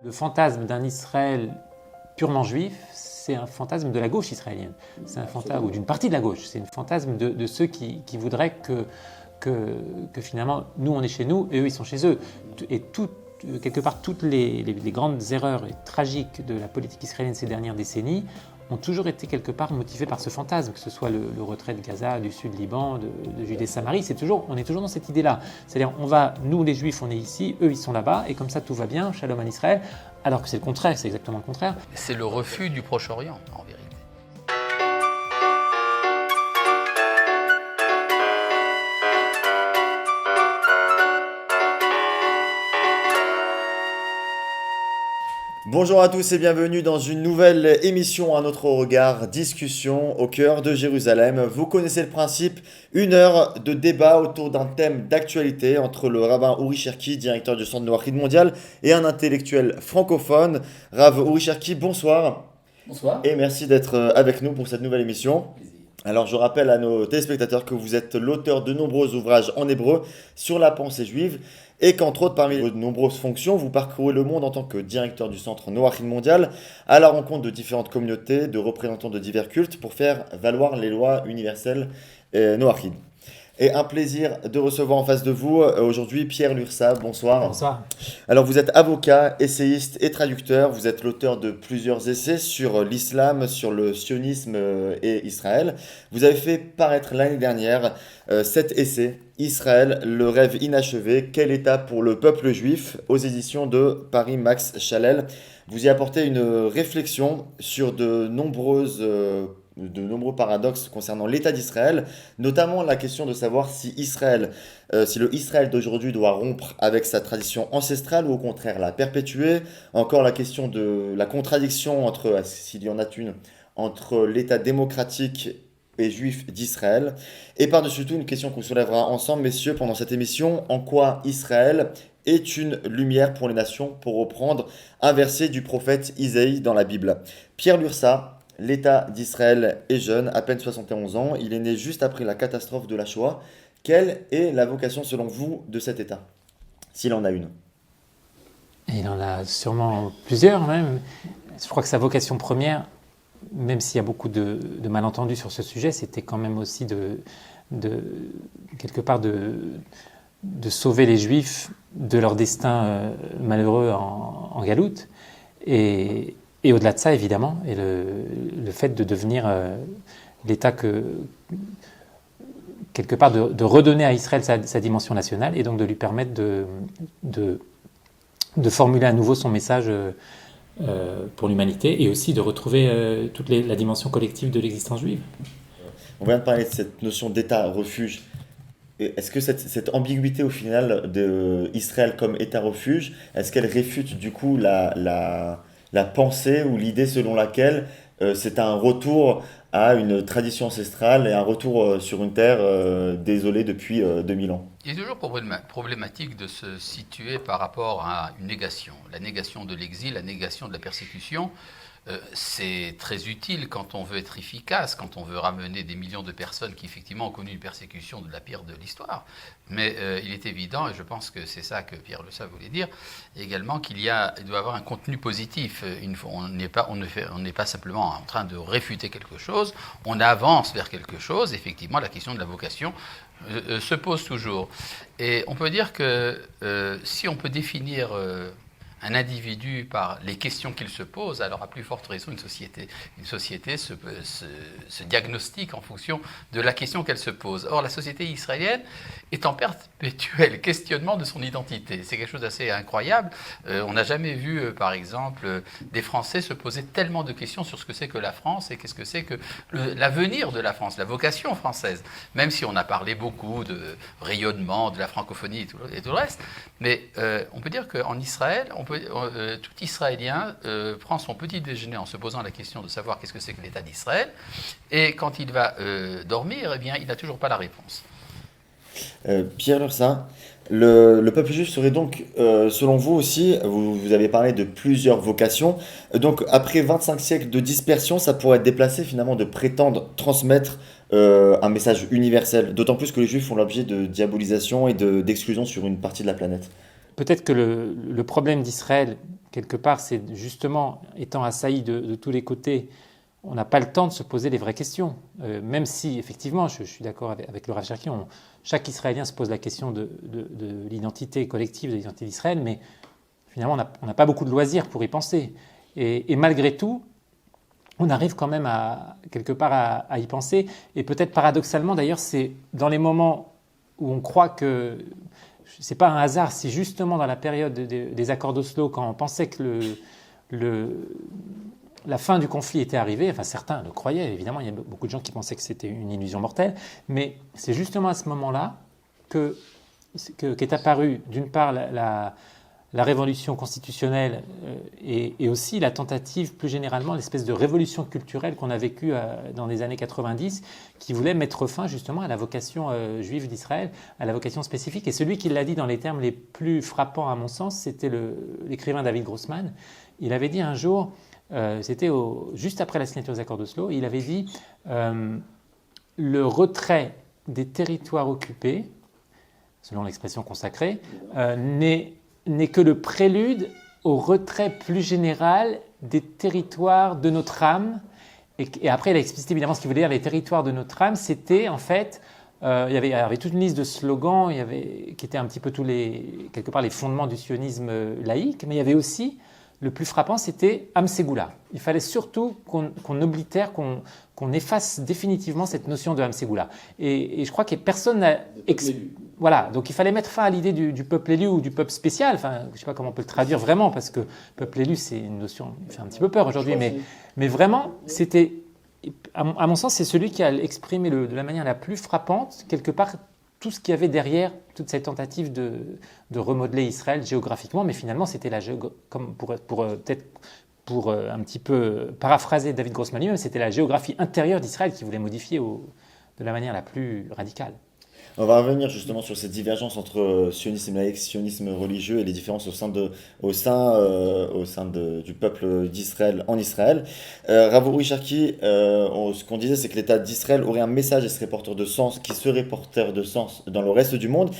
Le fantasme d'un Israël purement juif, c'est un fantasme de la gauche israélienne. C'est un fantasme, ou d'une partie de la gauche. C'est un fantasme de ceux qui voudraient que finalement, nous, on est chez nous et eux, ils sont chez eux. Et quelque part, toutes les grandes erreurs tragiques de la politique israélienne ces dernières décennies ont toujours été quelque part motivées par ce fantasme, que ce soit le retrait de Gaza, du sud Liban, de Judée-Samarie. On est toujours dans cette idée-là. C'est-à-dire, nous les Juifs, on est ici, eux, ils sont là-bas, et comme ça, tout va bien, shalom en Israël, alors que c'est le contraire, c'est exactement le contraire. C'est le refus du Proche-Orient, en vérité. Bonjour à tous et bienvenue dans une nouvelle émission à notre regard, discussion au cœur de Jérusalem. Vous connaissez le principe, une heure de débat autour d'un thème d'actualité entre le rabbin Uri Cherki, directeur du Centre Noachide mondial, et un intellectuel francophone. Rav Uri Cherki, bonsoir. Bonsoir. Et merci d'être avec nous pour cette nouvelle émission. Alors je rappelle à nos téléspectateurs que vous êtes l'auteur de nombreux ouvrages en hébreu sur la pensée juive et qu'entre autres parmi vos nombreuses fonctions, vous parcourez le monde en tant que directeur du Centre Noachide mondial à la rencontre de différentes communautés, de représentants de divers cultes pour faire valoir les lois universelles Noachides. Et un plaisir de recevoir en face de vous aujourd'hui Pierre Lursa, bonsoir. Bonsoir. Alors vous êtes avocat, essayiste et traducteur, vous êtes l'auteur de plusieurs essais sur l'islam, sur le sionisme et Israël. Vous avez fait paraître l'année dernière 7 essais, Israël, le rêve inachevé, quel état pour le peuple juif, aux éditions de Paris Max Chalel. Vous y apportez une réflexion sur de nombreux paradoxes concernant l'état d'Israël, notamment la question de savoir si le Israël d'aujourd'hui doit rompre avec sa tradition ancestrale ou au contraire la perpétuer. Encore la question de la contradiction entre, s'il y en a une, entre l'état démocratique et juif d'Israël. Et par-dessus tout, une question qu'on soulèvera ensemble, messieurs, pendant cette émission, en quoi Israël est une lumière pour les nations, pour reprendre un verset du prophète Isaïe dans la Bible. Pierre Lursa, l'État d'Israël est jeune, à peine 71 ans. Il est né juste après la catastrophe de la Shoah. Quelle est la vocation, selon vous, de cet État, s'il en a une? Et il en a sûrement plusieurs même. Je crois que sa vocation première, même s'il y a beaucoup de malentendus sur ce sujet, c'était quand même aussi quelque part de sauver les Juifs de leur destin malheureux en galoute. Et au-delà de ça, évidemment, et le fait de devenir l'État quelque part de redonner à Israël sa dimension nationale et donc de lui permettre de formuler à nouveau son message pour l'humanité et aussi de retrouver toute la dimension collective de l'existence juive. On vient de parler de cette notion d'État-refuge. Est-ce que cette ambiguïté au final d'Israël comme État-refuge, est-ce qu'elle réfute du coup la pensée ou l'idée selon laquelle c'est un retour à une tradition ancestrale et un retour sur une terre désolée depuis 2000 ans? Il est toujours problématique de se situer par rapport à une négation. La négation de l'exil, la négation de la persécution, c'est très utile quand on veut être efficace, quand on veut ramener des millions de personnes qui effectivement ont connu une persécution de la pire de l'histoire. Mais il est évident, et je pense que c'est ça que Pierre Lursa voulait dire, également qu'il doit avoir un contenu positif. On n'est pas simplement en train de réfuter quelque chose, on avance vers quelque chose. Effectivement, la question de la vocation se pose toujours. Et on peut dire que si on peut définir un individu par les questions qu'il se pose, alors à plus forte raison une société se diagnostique en fonction de la question qu'elle se pose. Or, la société israélienne est en perpétuel questionnement de son identité. C'est quelque chose d'assez incroyable. On n'a jamais vu, par exemple, des Français se poser tellement de questions sur ce que c'est que la France et qu'est-ce que c'est que l'avenir de la France, la vocation française. Même si on a parlé beaucoup de rayonnement, de la francophonie et tout le reste. Mais on peut dire qu'en Israël, tout Israélien prend son petit déjeuner en se posant la question de savoir qu'est-ce que c'est que l'État d'Israël. Et quand il va dormir, eh bien, il n'a toujours pas la réponse. Pierre Lursa, le peuple juif serait donc, selon vous aussi, vous avez parlé de plusieurs vocations, donc après 25 siècles de dispersion, ça pourrait être déplacé finalement de prétendre transmettre un message universel, d'autant plus que les juifs font l'objet de diabolisation et d'exclusion sur une partie de la planète. Peut-être que le problème d'Israël, quelque part, c'est justement, étant assailli de tous les côtés, on n'a pas le temps de se poser les vraies questions. Même si, effectivement, je suis d'accord avec le Rav Cherki, chaque Israélien se pose la question de l'identité collective, de l'identité d'Israël, mais finalement, on n'a pas beaucoup de loisirs pour y penser. Et malgré tout, on arrive quand même quelque part à y penser. Et peut-être paradoxalement, d'ailleurs, c'est dans les moments où on croit que c'est pas un hasard, si justement dans la période des accords d'Oslo, quand on pensait que la fin du conflit était arrivée, enfin certains le croyaient, évidemment, il y a beaucoup de gens qui pensaient que c'était une illusion mortelle, mais c'est justement à ce moment-là qu'est apparue, d'une part, la révolution constitutionnelle et aussi la tentative, plus généralement, l'espèce de révolution culturelle qu'on a vécue dans les années 90, qui voulait mettre fin justement à la vocation juive d'Israël, à la vocation spécifique. Et celui qui l'a dit dans les termes les plus frappants, à mon sens, c'était l'écrivain David Grossman. Il avait dit un jour, c'était juste après la signature des accords d'Oslo, il avait dit le retrait des territoires occupés, selon l'expression consacrée, n'est que le prélude au retrait plus général des territoires de notre âme. Et après, il a explicité évidemment ce qu'il voulait dire, les territoires de notre âme, c'était en fait, il y avait toute une liste de slogans qui étaient un petit peu quelque part les fondements du sionisme laïque, mais il y avait aussi, le plus frappant, c'était Am Segula. Il fallait surtout qu'on oblitère, qu'on efface définitivement cette notion de Am Segula. Et je crois que personne n'a... Voilà, donc il fallait mettre fin à l'idée du peuple élu ou du peuple spécial. Enfin, je ne sais pas comment on peut le traduire vraiment, parce que peuple élu, c'est une notion qui fait un petit peu peur aujourd'hui. Mais vraiment, c'était, à mon sens, c'est celui qui a exprimé de la manière la plus frappante, quelque part, tout ce qu'il y avait derrière toute cette tentative de remodeler Israël géographiquement. Mais finalement, c'était comme pour un petit peu paraphraser David Grossman lui-même, c'était la géographie intérieure d'Israël qui voulait modifier de la manière la plus radicale. On va revenir justement sur cette divergence entre sionisme laïque, sionisme religieux et les différences au sein du peuple d'Israël en Israël. Rav Uri Cherki, ce qu'on disait, c'est que l'État d'Israël aurait un message et serait porteur de sens, qui serait porteur de sens dans le reste du monde.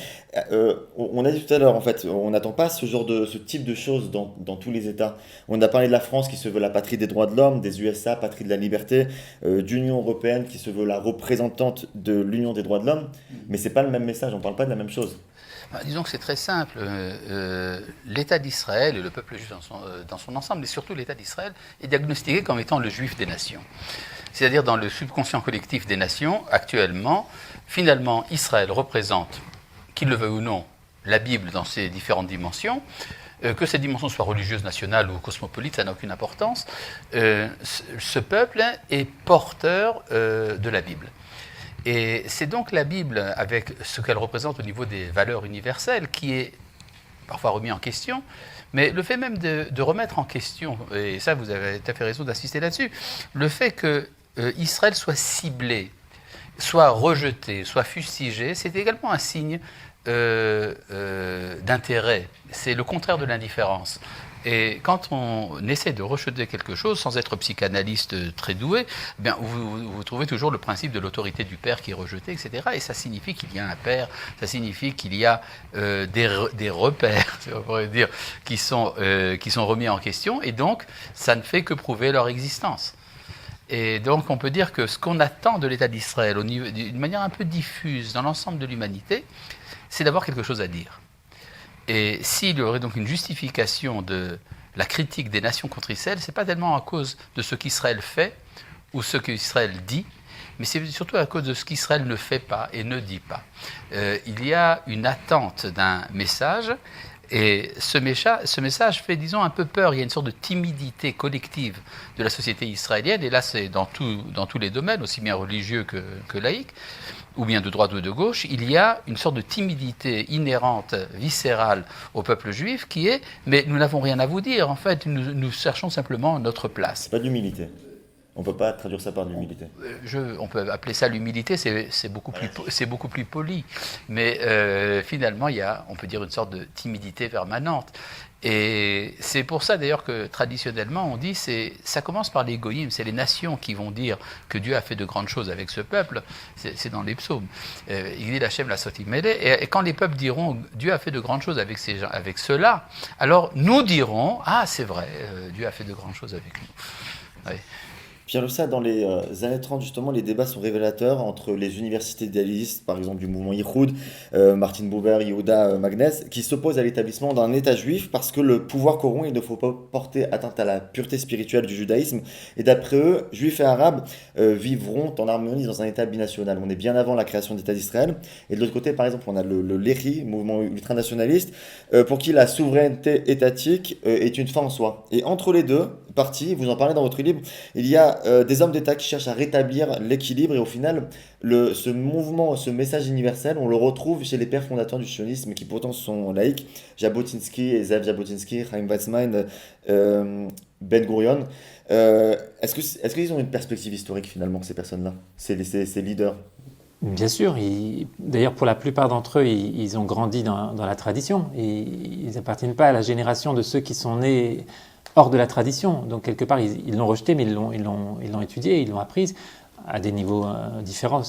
On a dit tout à l'heure, en fait, on n'attend pas ce type de choses dans tous les États. On a parlé de la France qui se veut la patrie des droits de l'homme, des USA, patrie de la liberté, d'Union européenne qui se veut la représentante de l'Union des droits de l'homme, mais c'est pas le même message, on ne parle pas de la même chose. Disons que c'est très simple. L'État d'Israël et le peuple juif dans son ensemble, mais surtout l'État d'Israël, est diagnostiqué comme étant le juif des nations. C'est-à-dire dans le subconscient collectif des nations, actuellement, finalement, Israël représente, qu'il le veuille ou non, la Bible dans ses différentes dimensions. Que cette dimension soit religieuse, nationale ou cosmopolite, ça n'a aucune importance. Ce peuple est porteur de la Bible. Et c'est donc la Bible, avec ce qu'elle représente au niveau des valeurs universelles, qui est parfois remis en question, mais le fait même de remettre en question, et ça vous avez tout à fait raison d'insister là-dessus, le fait que Israël soit ciblé, soit rejeté, soit fustigé, c'est également un signe d'intérêt. C'est le contraire de l'indifférence. Et quand on essaie de rejeter quelque chose, sans être psychanalyste très doué, eh bien, vous trouvez toujours le principe de l'autorité du père qui est rejeté, etc. Et ça signifie qu'il y a un père, ça signifie qu'il y a des repères, on pourrait dire, qui sont remis en question, et donc ça ne fait que prouver leur existence. Et donc on peut dire que ce qu'on attend de l'État d'Israël, d'une manière un peu diffuse dans l'ensemble de l'humanité, c'est d'avoir quelque chose à dire. Et s'il y aurait donc une justification de la critique des nations contre Israël, ce n'est pas tellement à cause de ce qu'Israël fait ou ce qu'Israël dit, mais c'est surtout à cause de ce qu'Israël ne fait pas et ne dit pas. Il y a une attente d'un message, et ce message fait, disons, un peu peur. Il y a une sorte de timidité collective de la société israélienne, et là c'est dans tous les domaines, aussi bien religieux que laïques, ou bien de droite ou de gauche. Il y a une sorte de timidité inhérente, viscérale au peuple juif qui est « mais nous n'avons rien à vous dire, en fait, nous cherchons simplement notre place ». C'est pas d'humilité. On ne peut pas traduire ça par l'humilité. On peut appeler ça l'humilité, c'est beaucoup plus poli. Mais finalement, il y a, on peut dire, une sorte de timidité permanente. Et c'est pour ça d'ailleurs que traditionnellement on dit ça commence par l'égoïsme, c'est les nations qui vont dire que Dieu a fait de grandes choses avec ce peuple, c'est dans les psaumes. Il dit l'Hachem la sotimele, et quand les peuples diront Dieu a fait de grandes choses avec ceux-là, alors nous dirons ah c'est vrai, Dieu a fait de grandes choses avec nous. Ouais. Pierre Lessard, dans les années 30, justement, les débats sont révélateurs entre les universités idéalistes, par exemple du mouvement Ihoud, Martin Buber, Yehuda Magnes, qui s'opposent à l'établissement d'un État juif parce que le pouvoir corrompt, il ne faut pas porter atteinte à la pureté spirituelle du judaïsme. Et d'après eux, juifs et arabes vivront en harmonie dans un État binational. On est bien avant la création d'État d'Israël. Et de l'autre côté, par exemple, on a le Lehi, mouvement ultranationaliste, pour qui la souveraineté étatique est une fin en soi. Et entre les deux parties, vous en parlez dans votre livre, il y a des hommes d'État qui cherchent à rétablir l'équilibre et au final, ce mouvement, ce message universel, on le retrouve chez les pères fondateurs du sionisme qui pourtant sont laïcs, Jabotinsky, Zev Jabotinsky, Chaim Weizmann, Ben Gurion. Est-ce qu'ils ont une perspective historique finalement, ces personnes-là, ces leaders? Bien sûr, d'ailleurs pour la plupart d'entre eux, ils ont grandi dans la tradition. Ils n'appartiennent pas à la génération de ceux qui sont nés hors de la tradition. Donc quelque part, ils l'ont rejeté, mais ils l'ont étudié, ils l'ont apprise à des niveaux différents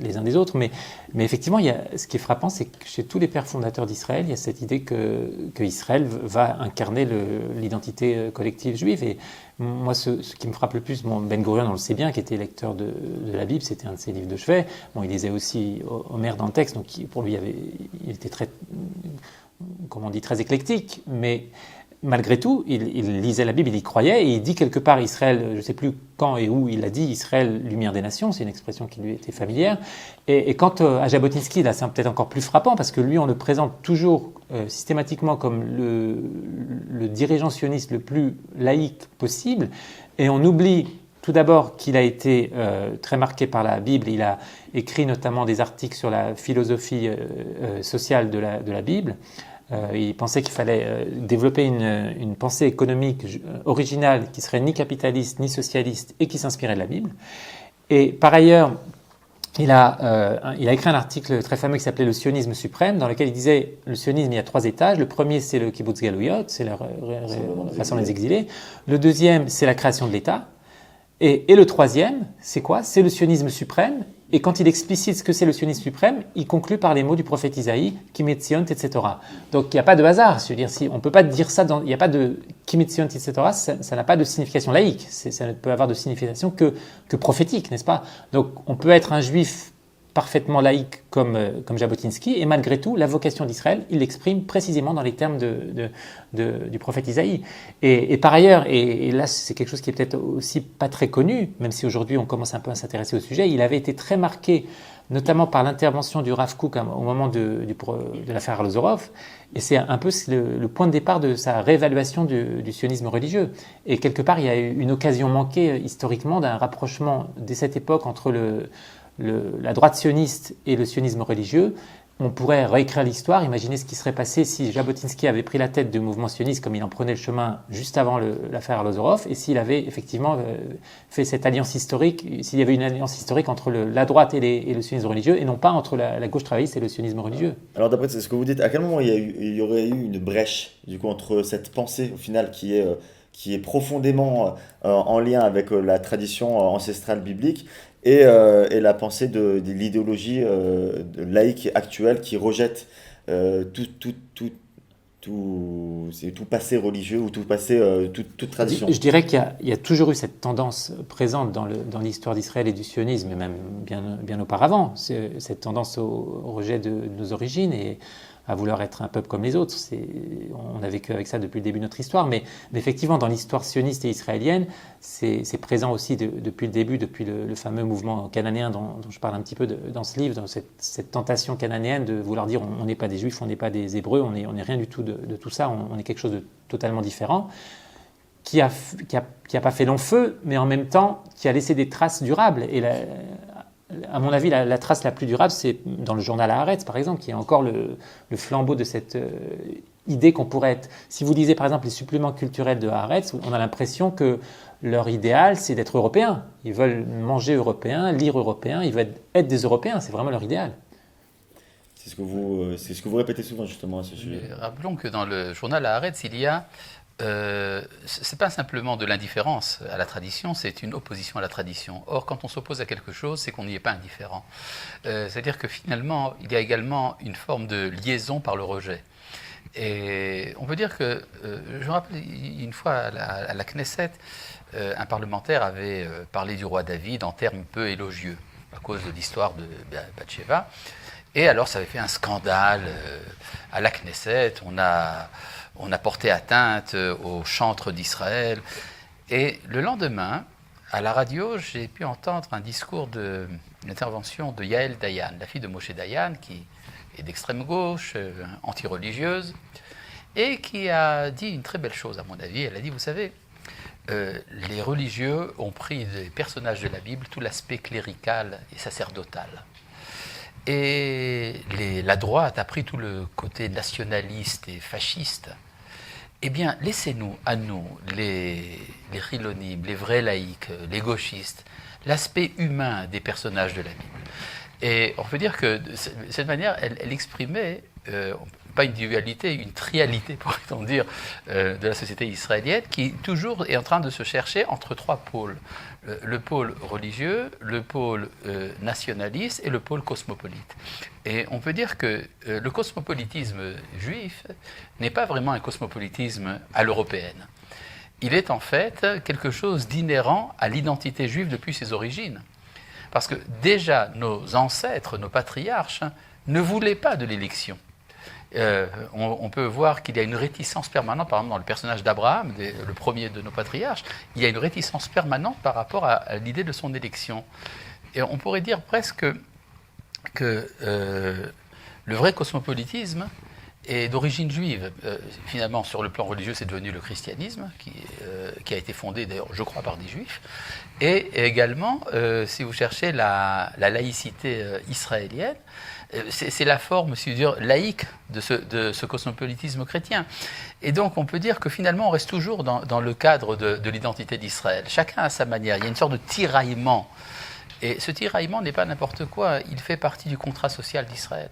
les uns des autres. Mais effectivement, ce qui est frappant, c'est que chez tous les pères fondateurs d'Israël, il y a cette idée que Israël va incarner l'identité collective juive. Et moi, ce qui me frappe le plus, Ben Gurion, on le sait bien, qui était lecteur de la Bible, c'était un de ses livres de chevet. Il lisait aussi Homère dans le texte, donc pour lui, il était très, comment on dit, très éclectique. Mais malgré tout, il lisait la Bible, il y croyait, et il dit quelque part Israël, je ne sais plus quand et où il a dit Israël, lumière des nations, c'est une expression qui lui était familière. Et quant à Jabotinsky, là c'est peut-être encore plus frappant, parce que lui on le présente toujours systématiquement comme le dirigeant sioniste le plus laïque possible, et on oublie tout d'abord qu'il a été très marqué par la Bible. Il a écrit notamment des articles sur la philosophie sociale de la Bible. Il pensait qu'il fallait développer une pensée économique originale qui serait ni capitaliste ni socialiste et qui s'inspirait de la Bible. Et par ailleurs, il a écrit un article très fameux qui s'appelait Le sionisme suprême, dans lequel il disait le sionisme, il y a 3 étages. Le premier, c'est le kibbutz galouyot, c'est la façon des exilés. Le deuxième, c'est la création de l'État. Et le troisième, c'est quoi? C'est le sionisme suprême. Et quand il explicite ce que c'est le sionisme suprême, il conclut par les mots du prophète Isaïe, Kimetzion, etc. Donc il n'y a pas de hasard. Je veux dire, on ne peut pas dire ça, il n'y a pas de Kimetzion, etc. Ça n'a pas de signification laïque. Ça ne peut avoir de signification que prophétique, n'est-ce pas? Donc on peut être un juif parfaitement laïque comme Jabotinsky, et malgré tout, la vocation d'Israël, il l'exprime précisément dans les termes du prophète Isaïe. Et par ailleurs, et là c'est quelque chose qui est peut-être aussi pas très connu, même si aujourd'hui on commence un peu à s'intéresser au sujet, il avait été très marqué, notamment par l'intervention du Rav Kook au moment de l'affaire Arlozorov, et c'est un peu le point de départ de sa réévaluation du sionisme religieux. Et quelque part, il y a eu une occasion manquée historiquement d'un rapprochement dès cette époque entre la droite sioniste et le sionisme religieux. On pourrait réécrire l'histoire, imaginer ce qui serait passé si Jabotinsky avait pris la tête du mouvement sioniste comme il en prenait le chemin juste avant l'affaire Arlozorov, et s'il avait effectivement fait cette alliance historique, s'il y avait une alliance historique entre la droite et le sionisme religieux, et non pas entre la gauche travailliste et le sionisme religieux. Alors d'après ce que vous dites, à quel moment il y aurait eu une brèche du coup, entre cette pensée au final qui est profondément en lien avec la tradition ancestrale biblique et la pensée de l'idéologie laïque actuelle qui rejette tout passé religieux ou tout passé, toute tradition? Je dirais qu'il y a toujours eu cette tendance présente dans l'histoire d'Israël et du sionisme, et même bien auparavant, cette tendance au rejet de nos origines et à vouloir être un peuple comme les autres. On a vécu avec ça depuis le début de notre histoire, mais effectivement, dans l'histoire sioniste et israélienne, c'est présent aussi depuis le début, depuis le fameux mouvement cananéen dont je parle un petit peu dans ce livre, dans cette tentation cananéenne de vouloir dire on n'est pas des Juifs, on n'est pas des Hébreux, on n'est rien du tout de tout ça, on est quelque chose de totalement différent, qui a pas fait long feu, mais en même temps qui a laissé des traces durables. Et à mon avis, la trace la plus durable, c'est dans le journal Haaretz, par exemple, qui est encore le flambeau de cette idée qu'on pourrait être. Si vous lisez par exemple les suppléments culturels de Haaretz, on a l'impression que leur idéal, c'est d'être européens. Ils veulent manger européen, lire européen, ils veulent être des Européens, c'est vraiment leur idéal. C'est ce que vous répétez souvent justement à ce sujet. Mais rappelons que dans le journal Haaretz, il y a c'est pas simplement de l'indifférence à la tradition, c'est une opposition à la tradition. Or, quand on s'oppose à quelque chose, c'est qu'on n'y est pas indifférent. C'est-à-dire que finalement, il y a également une forme de liaison par le rejet. Et on peut dire que, je me rappelle une fois à la Knesset, un parlementaire avait parlé du roi David en termes peu élogieux, à cause de l'histoire de Bathsheba. Et alors, ça avait fait un scandale à la Knesset. On a porté atteinte au chantre d'Israël. Et le lendemain, à la radio, j'ai pu entendre un discours une intervention de Yael Dayan, la fille de Moshe Dayan, qui est d'extrême gauche, anti-religieuse, et qui a dit une très belle chose, à mon avis. Elle a dit, vous savez, les religieux ont pris des personnages de la Bible tout l'aspect clérical et sacerdotal. Et la droite a pris tout le côté nationaliste et fasciste. Eh bien, laissez-nous, à nous, les chilonimes, les vrais laïcs, les gauchistes, l'aspect humain des personnages de la Bible. Et on peut dire que de cette manière, elle exprimait, pas une dualité, une trialité, pourrait-on dire, de la société israélienne, qui toujours est en train de se chercher entre trois pôles. Le pôle religieux, le pôle nationaliste et le pôle cosmopolite. Et on peut dire que le cosmopolitisme juif n'est pas vraiment un cosmopolitisme à l'européenne. Il est en fait quelque chose d'inhérent à l'identité juive depuis ses origines. Parce que déjà, nos ancêtres, nos patriarches, ne voulaient pas de l'élection. On peut voir qu'il y a une réticence permanente, par exemple dans le personnage d'Abraham, le premier de nos patriarches, il y a une réticence permanente par rapport à l'idée de son élection. Et on pourrait dire presque que le vrai cosmopolitisme est d'origine juive. Finalement, sur le plan religieux, c'est devenu le christianisme, qui a été fondé, d'ailleurs, je crois, par des juifs. Et également, si vous cherchez la laïcité israélienne, c'est la forme, si vous dire, laïque de ce cosmopolitisme chrétien. Et donc, on peut dire que finalement, on reste toujours dans le cadre de l'identité d'Israël. Chacun à sa manière. Il y a une sorte de tiraillement. Et ce tiraillement n'est pas n'importe quoi. Il fait partie du contrat social d'Israël.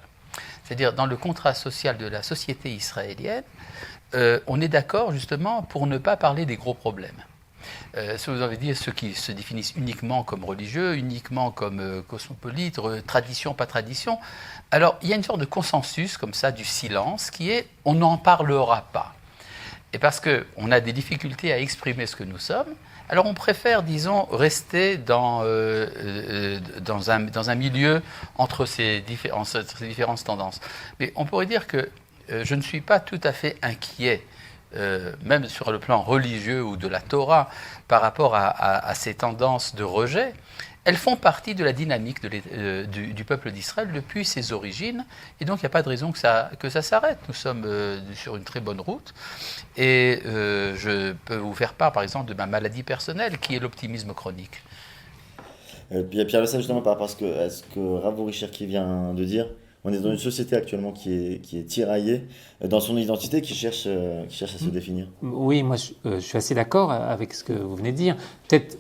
C'est-à-dire, dans le contrat social de la société israélienne, on est d'accord, justement, pour ne pas parler des gros problèmes. Si vous avez dit ceux qui se définissent uniquement comme religieux, uniquement comme cosmopolites, tradition, pas tradition, alors il y a une sorte de consensus comme ça du silence qui est on n'en parlera pas. Et parce qu'on a des difficultés à exprimer ce que nous sommes, alors on préfère, disons, rester dans un milieu entre ces différentes tendances. Mais on pourrait dire que je ne suis pas tout à fait inquiet même sur le plan religieux ou de la Torah, par rapport à ces tendances de rejet. Elles font partie de la dynamique du peuple d'Israël depuis ses origines, et donc il n'y a pas de raison que ça s'arrête. Nous sommes sur une très bonne route, et je peux vous faire part, par exemple, de ma maladie personnelle, qui est l'optimisme chronique. Pierre Lessard, justement, par rapport à ce que Rav Richard vient de dire, on est dans une société actuellement qui est tiraillée dans son identité, qui cherche à se définir. Oui, moi je suis assez d'accord avec ce que vous venez de dire. Peut-être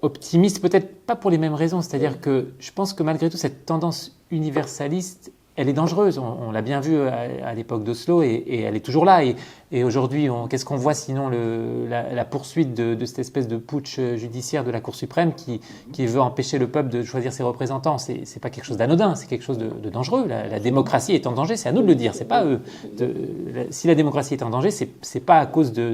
optimiste, peut-être pas pour les mêmes raisons. C'est-à-dire que je pense que malgré tout, cette tendance universaliste, elle est dangereuse. On l'a bien vu à l'époque d'Oslo et elle est toujours là. Et aujourd'hui, qu'est-ce qu'on voit sinon la poursuite de cette espèce de putsch judiciaire de la Cour suprême qui veut empêcher le peuple de choisir ses représentants. C'est pas quelque chose d'anodin, c'est quelque chose de dangereux. La démocratie est en danger, c'est à nous de le dire, c'est pas eux. Si la démocratie est en danger, c'est pas à cause de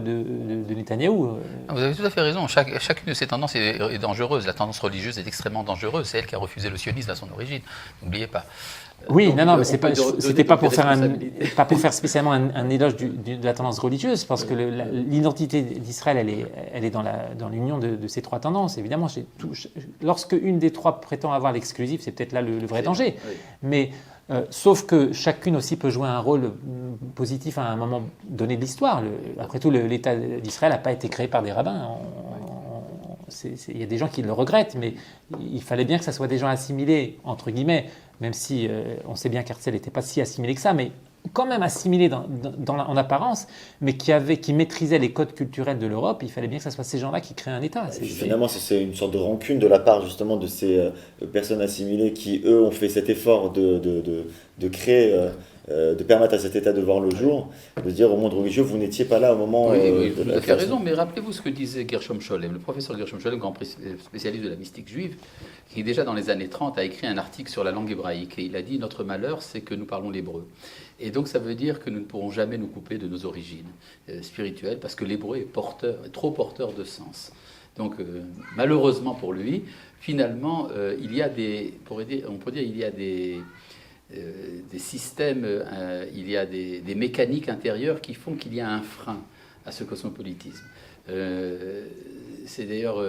Netanyahou. Vous avez tout à fait raison. Chacune de ces tendances est dangereuse. La tendance religieuse est extrêmement dangereuse. C'est elle qui a refusé le sionisme à son origine. N'oubliez pas. Oui, non, mais c'était pas pour faire spécialement un éloge de la tendance religieuse, parce que l'identité d'Israël, elle est dans l'union de ces trois tendances. Évidemment, lorsque une des trois prétend avoir l'exclusif, c'est peut-être là le vrai danger. Oui. Mais sauf que chacune aussi peut jouer un rôle positif à un moment donné de l'histoire. Après tout, l'État d'Israël n'a pas été créé par des rabbins. Il y a des gens qui le regrettent, mais il fallait bien que ça soit des gens assimilés, entre guillemets, même si on sait bien qu'Herzl n'était pas si assimilé que ça, mais quand même assimilés en apparence, mais qui maîtrisaient les codes culturels de l'Europe. Il fallait bien que ce soit ces gens-là qui créent un État. Finalement, c'est une sorte de rancune de la part justement de ces personnes assimilées qui, eux, ont fait cet effort de créer, de permettre à cet État de voir le jour, de dire au monde religieux, vous n'étiez pas là au moment Oui, de vous la avez création. raison, mais rappelez-vous ce que disait Gershom Scholem, le professeur Gershom Scholem, grand spécialiste de la mystique juive, qui déjà dans les années 30 a écrit un article sur la langue hébraïque, et il a dit « Notre malheur, c'est que nous parlons l'hébreu ». Et donc ça veut dire que nous ne pourrons jamais nous couper de nos origines spirituelles, parce que l'hébreu est trop porteur de sens. Donc malheureusement pour lui, finalement, il y a on peut dire il y a des systèmes, il y a des mécaniques intérieures qui font qu'il y a un frein à ce cosmopolitisme. C'est d'ailleurs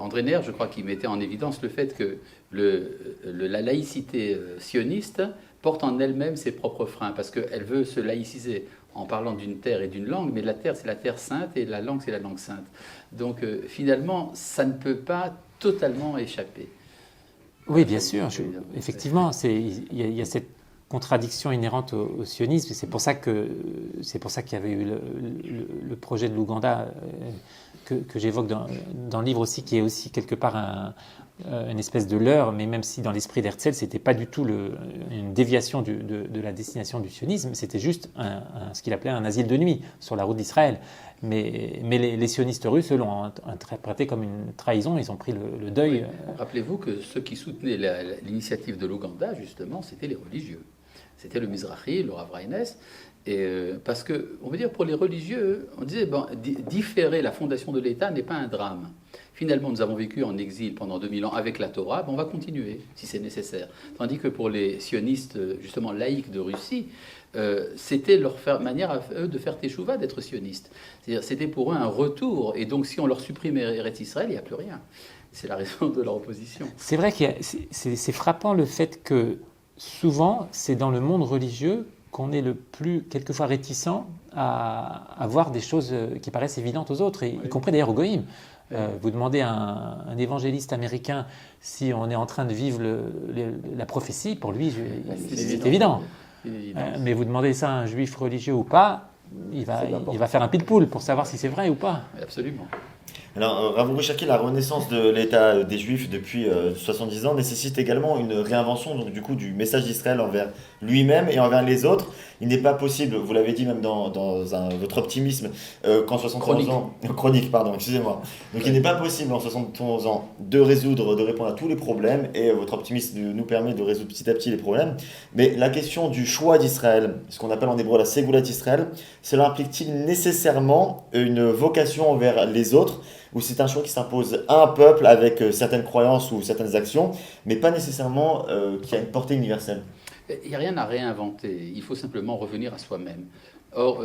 André Neher, je crois, qui mettait en évidence le fait que la laïcité sioniste porte en elle-même ses propres freins, parce qu'elle veut se laïciser en parlant d'une terre et d'une langue, mais la terre, c'est la terre sainte, et la langue, c'est la langue sainte. Donc finalement, ça ne peut pas totalement échapper. Oui, bien sûr. Effectivement, il y a cette contradiction inhérente au sionisme. C'est pour ça qu'il y avait eu le projet de l'Ouganda que j'évoque dans le livre aussi, qui est aussi quelque part une espèce de leurre, mais même si dans l'esprit d'Herzl, c'était pas du tout une déviation de la destination du sionisme, c'était juste ce qu'il appelait un asile de nuit sur la route d'Israël. Mais les sionistes russes l'ont interprété comme une trahison, ils ont pris le deuil. Oui. Rappelez-vous que ceux qui soutenaient l'initiative de l'Ouganda, justement, c'était les religieux. C'était le Mizrahi, le Rav Reines. Parce que, on veut dire, pour les religieux, on disait, différer la fondation de l'État n'est pas un drame. Finalement, nous avons vécu en exil pendant 2000 ans avec la Torah, on va continuer, si c'est nécessaire. Tandis que pour les sionistes, justement, laïcs de Russie, c'était leur manière à eux de faire teshuva, d'être sionistes. C'est-à-dire, c'était pour eux un retour, et donc si on leur supprime Eretz Israël, il n'y a plus rien. C'est la raison de leur opposition. C'est vrai que c'est frappant le fait que souvent, c'est dans le monde religieux qu'on est le plus, quelquefois, réticent à voir des choses qui paraissent évidentes aux autres, y compris d'ailleurs aux goïms. Vous demandez à un évangéliste américain si on est en train de vivre la prophétie, pour lui, c'est évident. Mais vous demandez ça à un juif religieux ou pas, il va faire un pile-poule pour savoir si c'est vrai ou pas. Absolument. Alors, Rav Rouchaki, la renaissance de l'État des Juifs depuis 70 ans nécessite également une réinvention donc, du coup, du message d'Israël envers lui-même et envers les autres. Il n'est pas possible, vous l'avez dit même dans votre optimisme, qu'en 71 ans... Chronique, pardon, excusez-moi. Donc il n'est pas possible en 71 ans de répondre à tous les problèmes, et votre optimisme nous permet de résoudre petit à petit les problèmes. Mais la question du choix d'Israël, ce qu'on appelle en hébreu la Ségoula d'Israël, cela implique-t-il nécessairement une vocation envers les autres, ou c'est un choix qui s'impose à un peuple avec certaines croyances ou certaines actions, mais pas nécessairement qui a une portée universelle? Il n'y a rien à réinventer, il faut simplement revenir à soi-même. Or,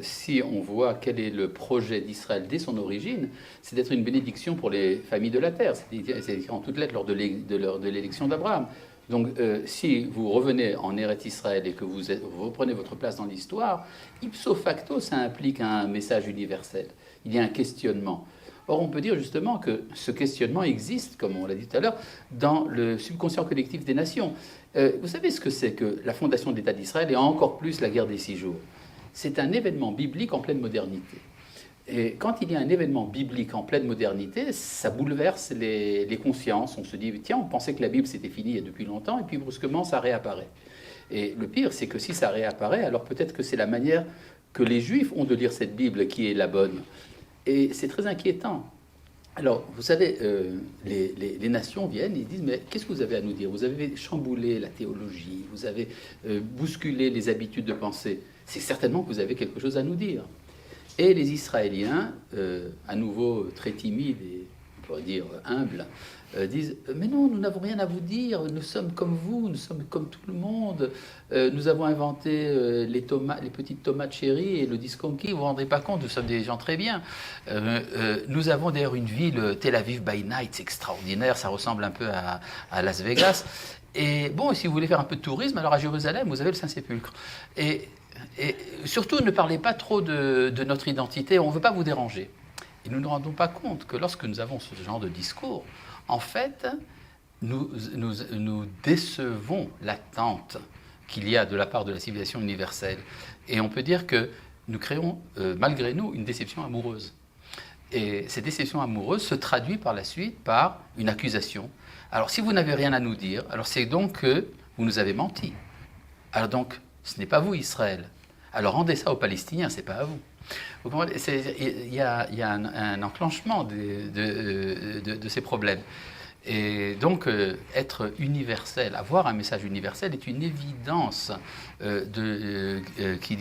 si on voit quel est le projet d'Israël dès son origine, c'est d'être une bénédiction pour les familles de la terre. C'est écrit en toutes lettres lors de l'élection d'Abraham. Donc, si vous revenez en Eretz Israël et que vous reprenez votre place dans l'histoire, ipso facto, ça implique un message universel. Il y a un questionnement. Or, on peut dire justement que ce questionnement existe, comme on l'a dit tout à l'heure, dans le subconscient collectif des nations. Vous savez ce que c'est que la fondation de l'État d'Israël et encore plus la guerre des 6 jours? C'est un événement biblique en pleine modernité. Et quand il y a un événement biblique en pleine modernité, ça bouleverse les consciences. On se dit, tiens, on pensait que la Bible c'était fini il y a depuis longtemps, et puis brusquement ça réapparaît. Et le pire, c'est que si ça réapparaît, alors peut-être que c'est la manière que les Juifs ont de lire cette Bible qui est la bonne. Et c'est très inquiétant. Alors, vous savez, les nations viennent et disent, mais qu'est-ce que vous avez à nous dire? Vous avez chamboulé la théologie, vous avez bousculé les habitudes de pensée. C'est certainement que vous avez quelque chose à nous dire. Et les Israéliens, à nouveau très timides et, on pourrait dire, humbles, disent « Mais non, nous n'avons rien à vous dire, nous sommes comme vous, nous sommes comme tout le monde. Nous avons inventé les petites tomates chéries et le disconki, vous ne vous rendez pas compte, nous sommes des gens très bien. Nous avons d'ailleurs une ville, Tel Aviv by night, c'est extraordinaire, ça ressemble un peu à Las Vegas. Et bon, si vous voulez faire un peu de tourisme, alors à Jérusalem, vous avez le Saint-Sépulcre. Et surtout, ne parlez pas trop de notre identité, on ne veut pas vous déranger. » Et nous ne nous rendons pas compte que lorsque nous avons ce genre de discours, en fait, nous décevons l'attente qu'il y a de la part de la civilisation universelle. Et on peut dire que nous créons, malgré nous, une déception amoureuse. Et cette déception amoureuse se traduit par la suite par une accusation. Alors, si vous n'avez rien à nous dire, alors c'est donc que vous nous avez menti. Alors donc, ce n'est pas vous, Israël. Alors rendez ça aux Palestiniens, ce n'est pas à vous. Vous comprenez ? Il y a un enclenchement de ces problèmes. Et donc, être universel, avoir un message universel est une évidence qui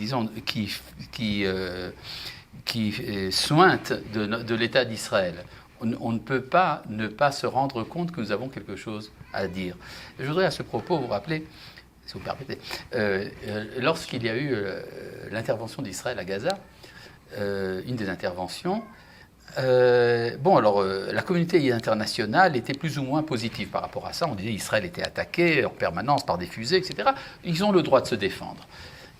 sointe de l'État d'Israël. On ne peut pas ne pas se rendre compte que nous avons quelque chose à dire. Je voudrais à ce propos vous rappeler, si vous permettez, lorsqu'il y a eu l'intervention d'Israël à Gaza, une des interventions, la communauté internationale était plus ou moins positive par rapport à ça. On disait qu'Israël était attaqué en permanence par des fusées, etc. Ils ont le droit de se défendre.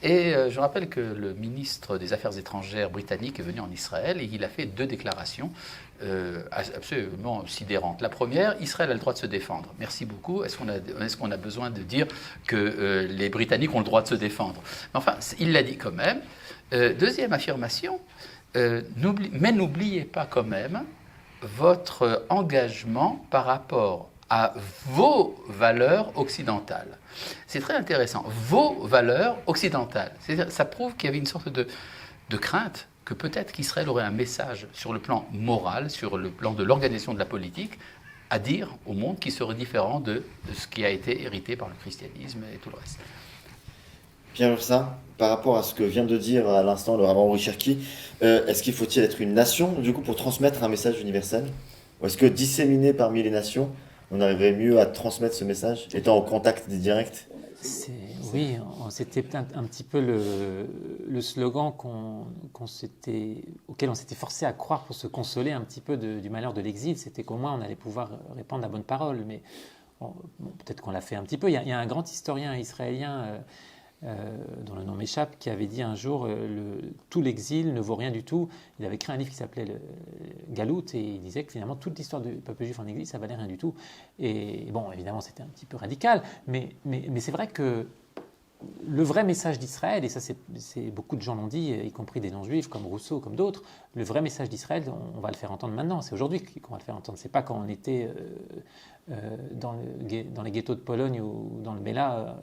Et je rappelle que le ministre des Affaires étrangères britannique est venu en Israël et il a fait 2 déclarations absolument sidérantes. La première, Israël a le droit de se défendre. Merci beaucoup. Est-ce qu'on a besoin de dire que les Britanniques ont le droit de se défendre ? Mais enfin, il l'a dit quand même. Deuxième affirmation, mais n'oubliez pas quand même votre engagement par rapport à vos valeurs occidentales. C'est très intéressant. Vos valeurs occidentales. Ça prouve qu'il y avait une sorte de crainte que peut-être qu'Israël aurait un message sur le plan moral, sur le plan de l'organisation de la politique, à dire au monde qui serait différent de ce qui a été hérité par le christianisme et tout le reste. Pierre Ursin, par rapport à ce que vient de dire à l'instant le rabbin Uri Cherki, est-ce qu'il faut-il être une nation, du coup, pour transmettre un message universel ? Ou est-ce que disséminé parmi les nations, on arriverait mieux à transmettre ce message, étant au contact des directs ? Oui, c'était un petit peu le slogan auquel on s'était forcé à croire pour se consoler un petit peu du malheur de l'exil. C'était qu'au moins on allait pouvoir répandre la bonne parole. Mais peut-être qu'on l'a fait un petit peu. Il y a un grand historien israélien dont le nom m'échappe, qui avait dit un jour tout l'exil ne vaut rien du tout. Il avait écrit un livre qui s'appelait Galout et il disait que finalement toute l'histoire du peuple juif en exil, ça valait rien du tout. Et bon, évidemment, c'était un petit peu radical, mais c'est vrai que le vrai message d'Israël, et ça beaucoup de gens l'ont dit, y compris des non-juifs comme Rousseau, comme d'autres, le vrai message d'Israël, on va le faire entendre maintenant, c'est aujourd'hui qu'on va le faire entendre, c'est pas quand on était dans les ghettos de Pologne ou dans le Béla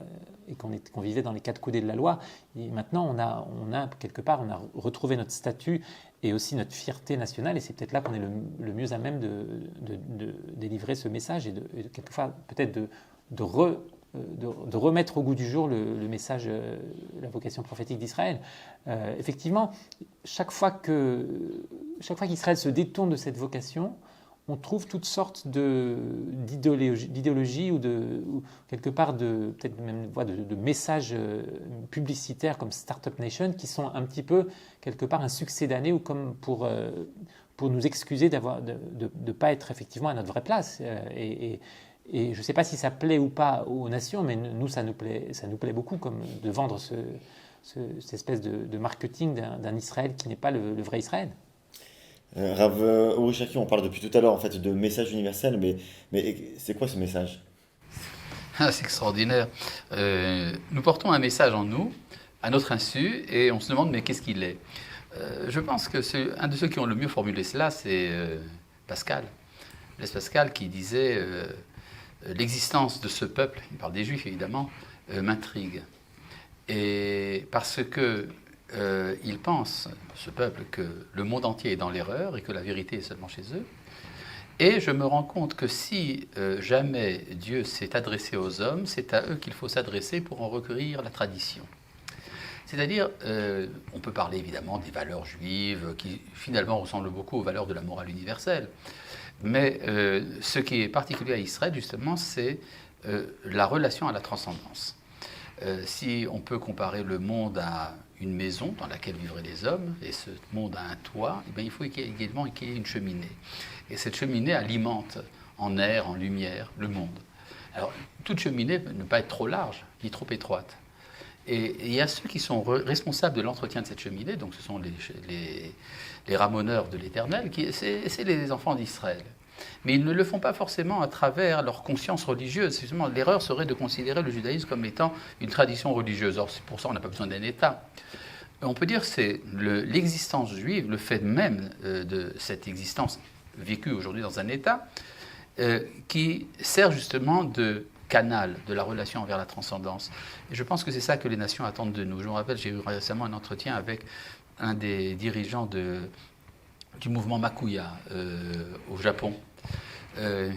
et qu'on vivait dans les 4 coudées de la loi. Et maintenant, on a quelque part, on a retrouvé notre statut et aussi notre fierté nationale, et c'est peut-être là qu'on est le mieux à même de délivrer ce message et de quelquefois peut-être de remettre au goût du jour le message, la vocation prophétique d'Israël. Effectivement, chaque fois qu'Israël se détourne de cette vocation, on trouve toutes sortes d'idéologies ou quelque part peut-être même de messages publicitaires comme Startup Nation qui sont un petit peu quelque part un succès d'année ou comme pour nous excuser de ne pas être effectivement à notre vraie place. Et je ne sais pas si ça plaît ou pas aux nations, mais nous, ça nous plaît beaucoup comme de vendre cette espèce de marketing d'un Israël qui n'est pas le vrai Israël. Rav Uri Cherki, on parle depuis tout à l'heure en fait de message universel, mais c'est quoi ce message ? C'est extraordinaire. Nous portons un message en nous, à notre insu, et on se demande mais qu'est-ce qu'il est ? Je pense que un de ceux qui ont le mieux formulé cela, c'est Pascal. Blaise Pascal qui disait l'existence de ce peuple, il parle des Juifs évidemment, m'intrigue. Et parce que ils pensent, ce peuple, que le monde entier est dans l'erreur et que la vérité est seulement chez eux. Et je me rends compte que si jamais Dieu s'est adressé aux hommes, c'est à eux qu'il faut s'adresser pour en recueillir la tradition. C'est-à-dire, on peut parler évidemment des valeurs juives qui finalement ressemblent beaucoup aux valeurs de la morale universelle. Mais ce qui est particulier à Israël, justement, c'est la relation à la transcendance. Si on peut comparer le monde à une maison dans laquelle vivraient les hommes, et ce monde a un toit, eh bien, il faut également qu'il y ait une cheminée. Et cette cheminée alimente en air, en lumière, le monde. Alors, toute cheminée ne peut pas être trop large, ni trop étroite. Et il y a ceux qui sont responsables de l'entretien de cette cheminée, donc ce sont les ramoneurs de l'Éternel, c'est les enfants d'Israël. Mais ils ne le font pas forcément à travers leur conscience religieuse. Justement, l'erreur serait de considérer le judaïsme comme étant une tradition religieuse. Or, c'est pour ça qu'on n'a pas besoin d'un État. On peut dire que c'est l'existence juive, le fait même de cette existence vécue aujourd'hui dans un État, qui sert justement de canal de la relation envers la transcendance. Et je pense que c'est ça que les nations attendent de nous. Je me rappelle, j'ai eu récemment un entretien avec un des dirigeants du mouvement Makuya au Japon,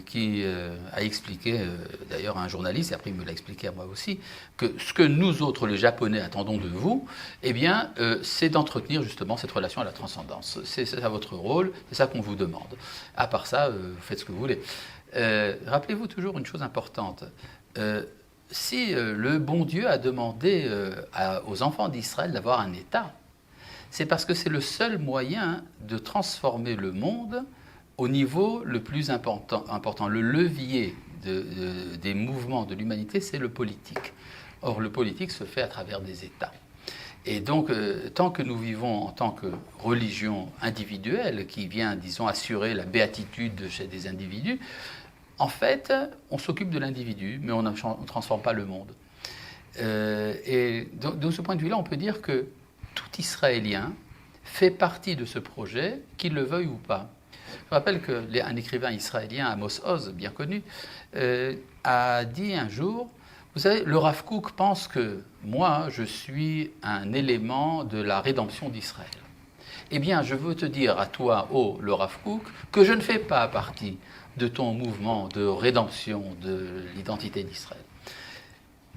qui a expliqué, d'ailleurs à un journaliste, et après il me l'a expliqué à moi aussi, que ce que nous autres, les Japonais, attendons de vous, eh bien, c'est d'entretenir justement cette relation à la transcendance. C'est ça votre rôle, c'est ça qu'on vous demande. À part ça, faites ce que vous voulez. Rappelez-vous toujours une chose importante. Si le bon Dieu a demandé aux enfants d'Israël d'avoir un État, c'est parce que c'est le seul moyen de transformer le monde au niveau le plus important. Le levier des mouvements de l'humanité, c'est le politique. Or, le politique se fait à travers des États. Et donc, tant que nous vivons en tant que religion individuelle, qui vient, disons, assurer la béatitude chez des individus, en fait, on s'occupe de l'individu, mais on ne transforme pas le monde. Et de ce point de vue-là, on peut dire que tout Israélien fait partie de ce projet, qu'il le veuille ou pas. Je rappelle qu'un écrivain israélien, Amos Oz, bien connu, a dit un jour, vous savez, le Rav Kook pense que moi, je suis un élément de la rédemption d'Israël. Eh bien, je veux te dire à toi, le Rav Kook, que je ne fais pas partie de ton mouvement de rédemption de l'identité d'Israël.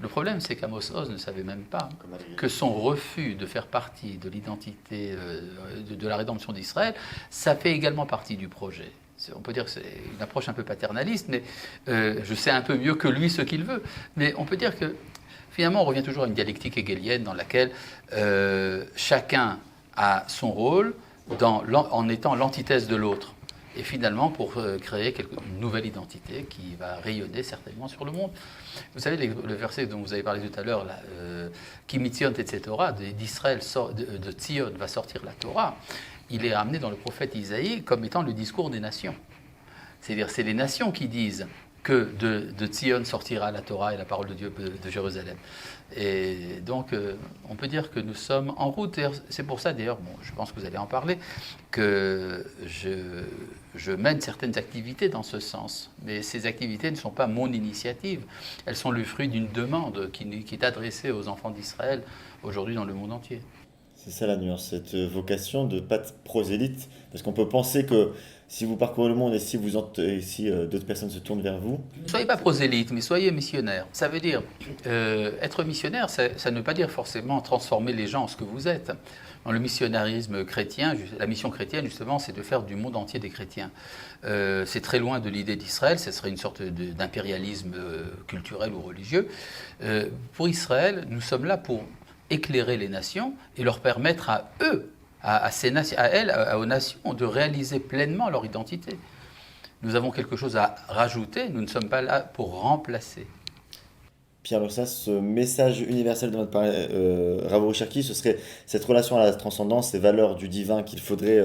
Le problème, c'est qu'Amos Oz ne savait même pas que son refus de faire partie de l'identité de la rédemption d'Israël, ça fait également partie du projet. On peut dire que c'est une approche un peu paternaliste, mais je sais un peu mieux que lui ce qu'il veut. Mais on peut dire que finalement, on revient toujours à une dialectique hegélienne dans laquelle chacun a son rôle en étant l'antithèse de l'autre. Et finalement, pour créer une nouvelle identité qui va rayonner certainement sur le monde. Vous savez, le verset dont vous avez parlé tout à l'heure, Ki mitzion tetze Torah, d'Israël, de Tzion va sortir la Torah, il est ramené dans le prophète Isaïe comme étant le discours des nations. C'est-à-dire, c'est les nations qui disent que de Tzion sortira la Torah et la parole de Dieu de Jérusalem. Et donc, on peut dire que nous sommes en route. C'est pour ça, d'ailleurs, je pense que vous allez en parler, que je mène certaines activités dans ce sens. Mais ces activités ne sont pas mon initiative. Elles sont le fruit d'une demande qui est adressée aux enfants d'Israël aujourd'hui dans le monde entier. C'est ça la nuance, cette vocation de pas être prosélyte, parce qu'on peut penser que si vous parcourez le monde et si d'autres personnes se tournent vers vous... Ne soyez pas prosélyte, mais soyez missionnaire. Ça veut dire, être missionnaire, ça ne veut pas dire forcément transformer les gens en ce que vous êtes. Dans le missionnarisme chrétien, la mission chrétienne, justement, c'est de faire du monde entier des chrétiens. C'est très loin de l'idée d'Israël, ce serait une sorte d'impérialisme culturel ou religieux. Pour Israël, nous sommes là pour éclairer les nations et leur permettre à eux, aux nations, de réaliser pleinement leur identité. Nous avons quelque chose à rajouter, nous ne sommes pas là pour remplacer. Pierre Leursas, ce message universel de notre Rav Uri Cherki, ce serait cette relation à la transcendance, ces valeurs du divin qu'il faudrait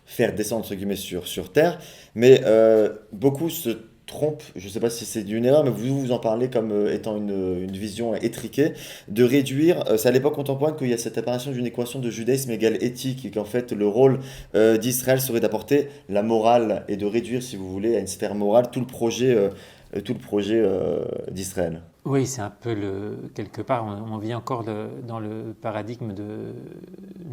faire descendre entre guillemets sur terre. Mais beaucoup se trompent, je ne sais pas si c'est une erreur, mais vous en parlez comme étant une vision étriquée, de réduire, c'est à l'époque contemporaine qu'il y a cette apparition d'une équation de judaïsme égale éthique, et qu'en fait le rôle d'Israël serait d'apporter la morale et de réduire, si vous voulez, à une sphère morale tout le projet d'Israël. Oui, c'est un peu quelque part, on vit encore dans le paradigme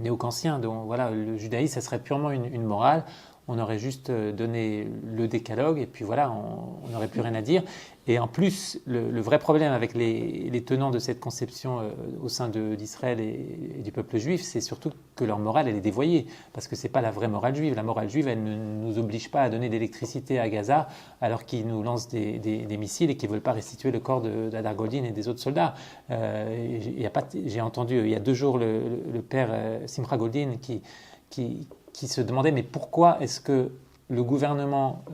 néo-kantien. Donc voilà, le judaïsme, ça serait purement une morale. On aurait juste donné le décalogue et puis voilà, on n'aurait plus rien à dire. Et en plus, le vrai problème avec les tenants de cette conception au sein d'Israël et du peuple juif, c'est surtout que leur morale, elle est dévoyée. Parce que ce n'est pas la vraie morale juive. La morale juive, elle ne nous oblige pas à donner de l'électricité à Gaza alors qu'ils nous lancent des missiles et qu'ils ne veulent pas restituer le corps d'Adar Goldin et des autres soldats. J'ai entendu il y a 2 jours le père Simcha Goldin qui se demandait mais pourquoi est-ce que le gouvernement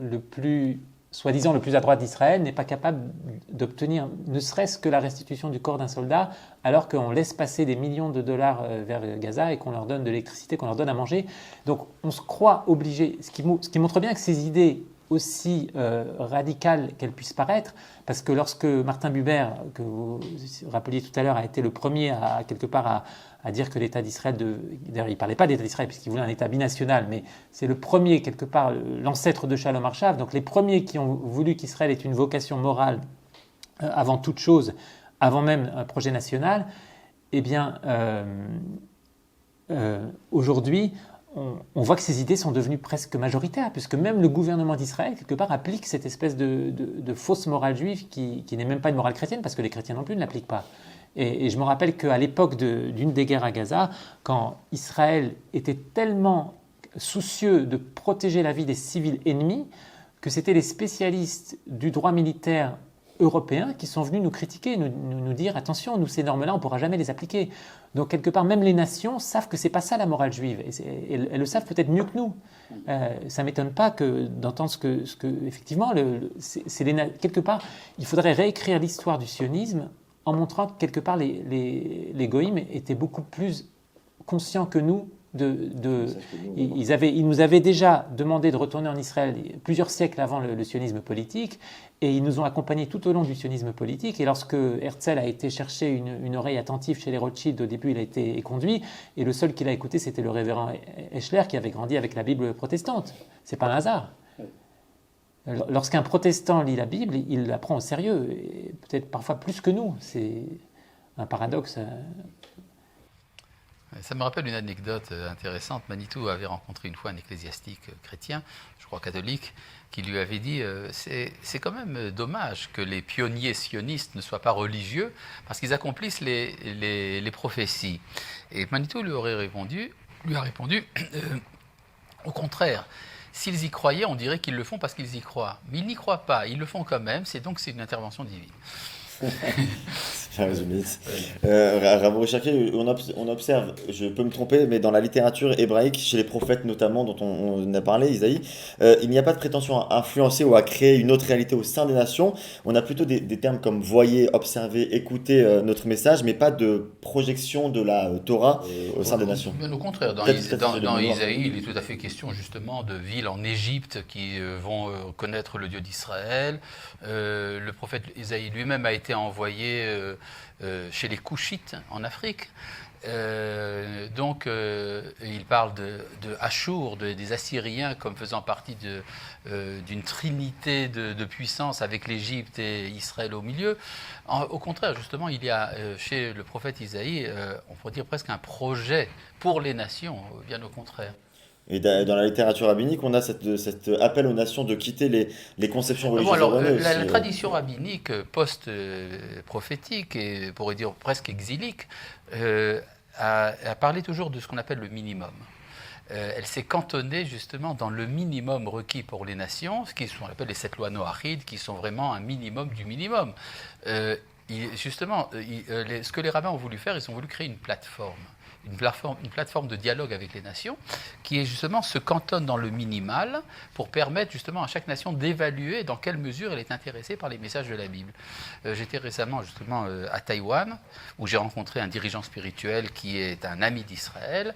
soi-disant le plus à droite d'Israël n'est pas capable d'obtenir ne serait-ce que la restitution du corps d'un soldat alors qu'on laisse passer des millions de dollars vers Gaza et qu'on leur donne de l'électricité, qu'on leur donne à manger. Donc on se croit obligé, ce qui montre bien que ces idées aussi radicale qu'elle puisse paraître, parce que lorsque Martin Buber, que vous rappeliez tout à l'heure, a été le premier quelque part à dire que l'État d'Israël, d'ailleurs il ne parlait pas d'État d'Israël puisqu'il voulait un État binational, mais c'est le premier quelque part, l'ancêtre de Shalom Arshav, donc les premiers qui ont voulu qu'Israël ait une vocation morale avant toute chose, avant même un projet national, eh bien aujourd'hui, on voit que ces idées sont devenues presque majoritaires, puisque même le gouvernement d'Israël, quelque part, applique cette espèce de fausse morale juive qui n'est même pas une morale chrétienne, parce que les chrétiens non plus ne l'appliquent pas. Et je me rappelle qu'à l'époque d'une des guerres à Gaza, quand Israël était tellement soucieux de protéger la vie des civils ennemis, que c'était les spécialistes du droit militaire européens qui sont venus nous critiquer, nous dire attention, nous ces normes-là, on ne pourra jamais les appliquer. Donc quelque part, même les nations savent que c'est pas ça la morale juive, et elles le savent peut-être mieux que nous. Ça m'étonne pas d'entendre ce que effectivement, quelque part, il faudrait réécrire l'histoire du sionisme en montrant que quelque part les goïms étaient beaucoup plus conscients que nous. Ils nous avaient déjà demandé de retourner en Israël plusieurs siècles avant le sionisme politique, et ils nous ont accompagnés tout au long du sionisme politique. Et lorsque Herzl a été chercher une oreille attentive chez les Rothschild, au début il a été éconduit, et le seul qui l'a écouté c'était le révérend Eschler qui avait grandi avec la Bible protestante. C'est pas un hasard. Lorsqu'un protestant lit la Bible, il la prend au sérieux, et peut-être parfois plus que nous. C'est un paradoxe. Ça me rappelle une anecdote intéressante. Manitou avait rencontré une fois un ecclésiastique chrétien, je crois catholique, qui lui avait dit c'est quand même dommage que les pionniers sionistes ne soient pas religieux parce qu'ils accomplissent les prophéties. Et Manitou lui a répondu au contraire. S'ils y croyaient, on dirait qu'ils le font parce qu'ils y croient. Mais ils n'y croient pas, ils le font quand même, c'est une intervention divine. Bien résumé. Rav Recherché, on observe, je peux me tromper, mais dans la littérature hébraïque, chez les prophètes notamment, dont on a parlé, Isaïe, il n'y a pas de prétention à influencer ou à créer une autre réalité au sein des nations. On a plutôt des termes comme voyer, observer, écouter notre message, mais pas de projection de la Torah au sein des nations. Bien au contraire, dans Isaïe, il est tout à fait question justement de villes en Égypte qui vont connaître le Dieu d'Israël. Le prophète Isaïe lui-même a été envoyé chez les Couchites en Afrique. Donc, il parle de Achour, des Assyriens, comme faisant partie d'une trinité de puissance avec l'Égypte et Israël au milieu. Au contraire, justement, il y a chez le prophète Isaïe, on pourrait dire presque un projet pour les nations, bien au contraire. Et dans la littérature rabbinique, on a cet appel aux nations de quitter les conceptions religieuses erronées. La tradition rabbinique post-prophétique et on pourrait dire presque exilique a parlé toujours de ce qu'on appelle le minimum. Elle s'est cantonnée justement dans le minimum requis pour les nations, ce qu'on appelle les 7 lois noachides, qui sont vraiment un minimum du minimum. Ce que les rabbins ont voulu faire, ils ont voulu créer une plateforme de dialogue avec les nations qui est justement se cantonne dans le minimal pour permettre justement à chaque nation d'évaluer dans quelle mesure elle est intéressée par les messages de la Bible. J'étais récemment justement à Taïwan où j'ai rencontré un dirigeant spirituel qui est un ami d'Israël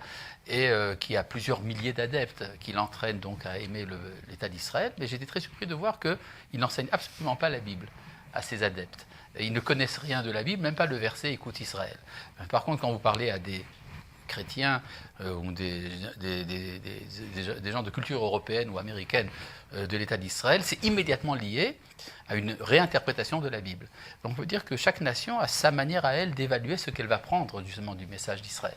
et qui a plusieurs milliers d'adeptes qui l'entraînent donc à aimer l'État d'Israël, mais j'étais très surpris de voir qu'il n'enseigne absolument pas la Bible à ses adeptes. Ils ne connaissent rien de la Bible, même pas le verset « Écoute Israël ». Par contre, quand vous parlez à des chrétiens ou des gens de culture européenne ou américaine de l'État d'Israël, c'est immédiatement lié à une réinterprétation de la Bible. Donc on peut dire que chaque nation a sa manière à elle d'évaluer ce qu'elle va prendre justement du message d'Israël.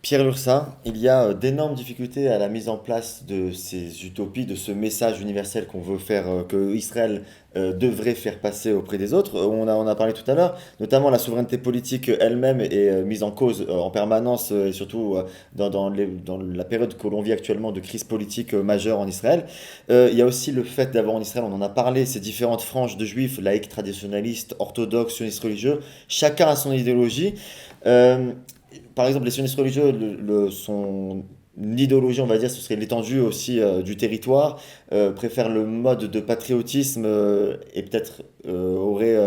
Pierre Lursin, il y a d'énormes difficultés à la mise en place de ces utopies, de ce message universel qu'on veut faire, que Israël devrait faire passer auprès des autres. On a parlé tout à l'heure, notamment la souveraineté politique elle-même est mise en cause en permanence, et surtout dans la période que l'on vit actuellement de crise politique majeure en Israël. Il y a aussi le fait d'avoir en Israël, on en a parlé, ces différentes franges de juifs, laïcs, traditionnalistes, orthodoxes, sionistes religieux. Chacun a son idéologie. Par exemple, les sionistes religieux, son idéologie, on va dire, ce serait l'étendue aussi du territoire, préfèrent le mode de patriotisme et peut-être aurait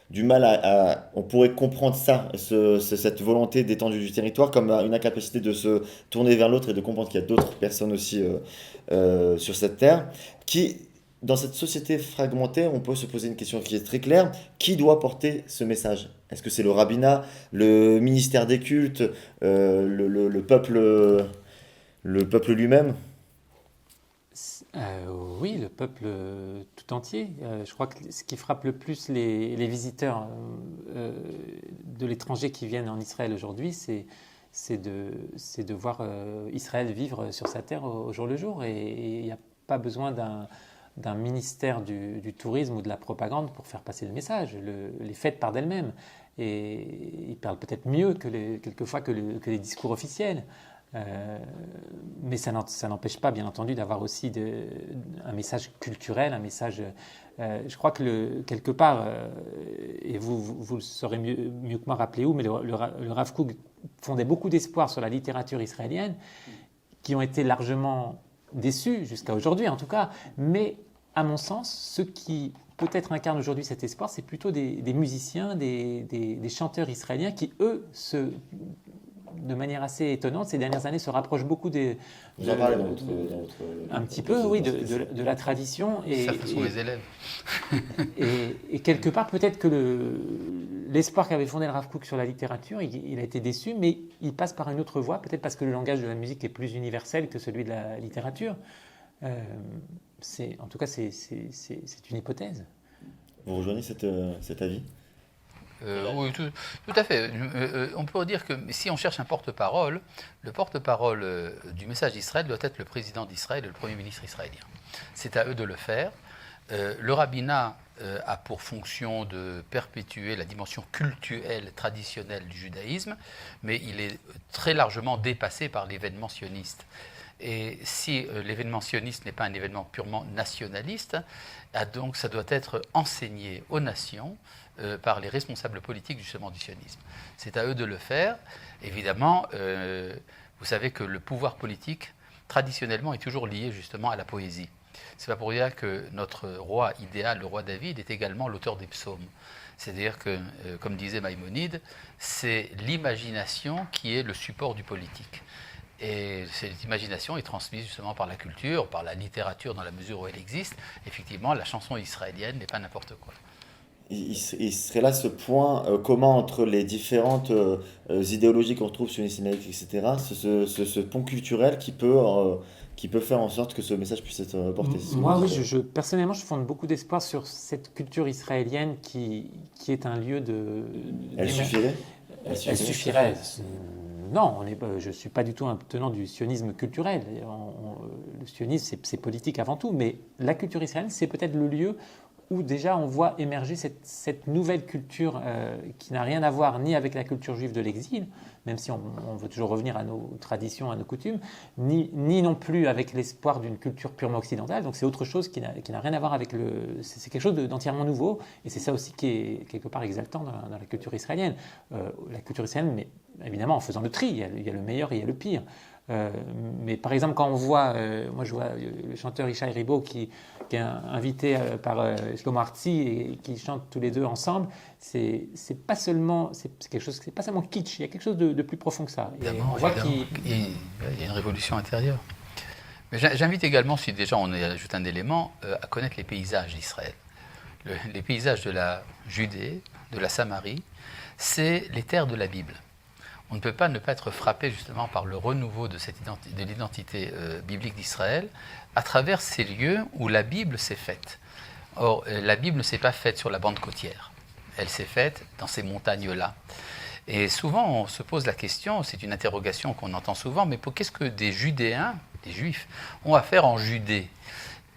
du mal on pourrait comprendre ça, cette volonté d'étendue du territoire comme une incapacité de se tourner vers l'autre et de comprendre qu'il y a d'autres personnes aussi sur cette terre. Dans cette société fragmentée, on peut se poser une question qui est très claire. Qui doit porter ce message? Est-ce que c'est le rabbinat, le ministère des cultes, le peuple lui-même? Oui, le peuple tout entier. Je crois que ce qui frappe le plus les visiteurs de l'étranger qui viennent en Israël aujourd'hui, c'est de voir Israël vivre sur sa terre au jour le jour. Et il n'y a pas besoin d'un ministère du tourisme ou de la propagande pour faire passer le message. Les fêtes parlent d'elles-mêmes. Et ils parlent peut-être mieux quelquefois que les discours officiels. Mais ça n'empêche pas, bien entendu, d'avoir aussi un message culturel, un message. Je crois que quelque part, et vous le saurez mieux que moi, rappelez où, mais le Rav Kook fondait beaucoup d'espoir sur la littérature israélienne, qui ont été largement déçus, jusqu'à aujourd'hui en tout cas. Mais à mon sens, ceux qui peut-être incarnent aujourd'hui cet espoir, c'est plutôt des musiciens, des chanteurs israéliens qui, eux, de manière assez étonnante, ces dernières années, se rapprochent beaucoup Vous en parlez dans votre un petit peu, oui, de la tradition. Certains sont les élèves. Et quelque part, peut-être que l'espoir qu'avait fondé le Rav Kook sur la littérature, il a été déçu, mais il passe par une autre voie, peut-être parce que le langage de la musique est plus universel que celui de la littérature. En tout cas, c'est une hypothèse. Vous rejoignez cet avis? Oui, tout à fait. On peut dire que si on cherche un porte-parole, le porte-parole du message d'Israël doit être le président d'Israël et le premier ministre israélien. C'est à eux de le faire. Le rabbinat a pour fonction de perpétuer la dimension cultuelle, traditionnelle du judaïsme, mais il est très largement dépassé par l'événement sioniste. Et si l'événement sioniste n'est pas un événement purement nationaliste, donc ça doit être enseigné aux nations par les responsables politiques justement du sionisme. C'est à eux de le faire. Évidemment, vous savez que le pouvoir politique, traditionnellement, est toujours lié justement à la poésie. C'est pas pour rien que notre roi idéal, le roi David, est également l'auteur des psaumes. C'est-à-dire que, comme disait Maïmonide, c'est l'imagination qui est le support du politique. Et cette imagination est transmise justement par la culture, par la littérature dans la mesure où elle existe. Effectivement, la chanson israélienne n'est pas n'importe quoi. Il serait là ce point commun entre les différentes idéologies qu'on retrouve sur l'islamérique, etc. Ce pont culturel qui peut faire en sorte que ce message puisse être porté. Moi, oui, personnellement, je fonde beaucoup d'espoir sur cette culture israélienne qui est un lieu de... Elle suffirait? Elle suffirait. Non, je ne suis pas du tout un tenant du sionisme culturel. Le sionisme, c'est politique avant tout, mais la culture israélienne, c'est peut-être le lieu où déjà on voit émerger cette nouvelle culture qui n'a rien à voir ni avec la culture juive de l'exil, même si on veut toujours revenir à nos traditions, à nos coutumes, ni non plus avec l'espoir d'une culture purement occidentale. Donc c'est autre chose qui n'a rien à voir avec c'est quelque chose d'entièrement nouveau, et c'est ça aussi qui est quelque part exaltant dans la culture israélienne. La culture israélienne, mais évidemment en faisant le tri, il y a le meilleur et il y a le pire. Mais par exemple, quand on voit, moi je vois le chanteur Ishaï Ribo qui est invité par Shlomo Artzi et qui chantent tous les deux ensemble, c'est pas seulement, c'est quelque chose, c'est pas seulement kitsch, il y a quelque chose de plus profond que ça. Et on voit qu'il y a une révolution intérieure. Mais j'invite également, si déjà on ajoute un élément, à connaître les paysages d'Israël. Les paysages de la Judée, de la Samarie, c'est les terres de la Bible. On ne peut pas ne pas être frappé justement par le renouveau de l'identité biblique d'Israël à travers ces lieux où la Bible s'est faite. Or, la Bible ne s'est pas faite sur la bande côtière. Elle s'est faite dans ces montagnes-là. Et souvent, on se pose la question, c'est une interrogation qu'on entend souvent, mais qu'est-ce que des Judéens, des Juifs, ont à faire en Judée ?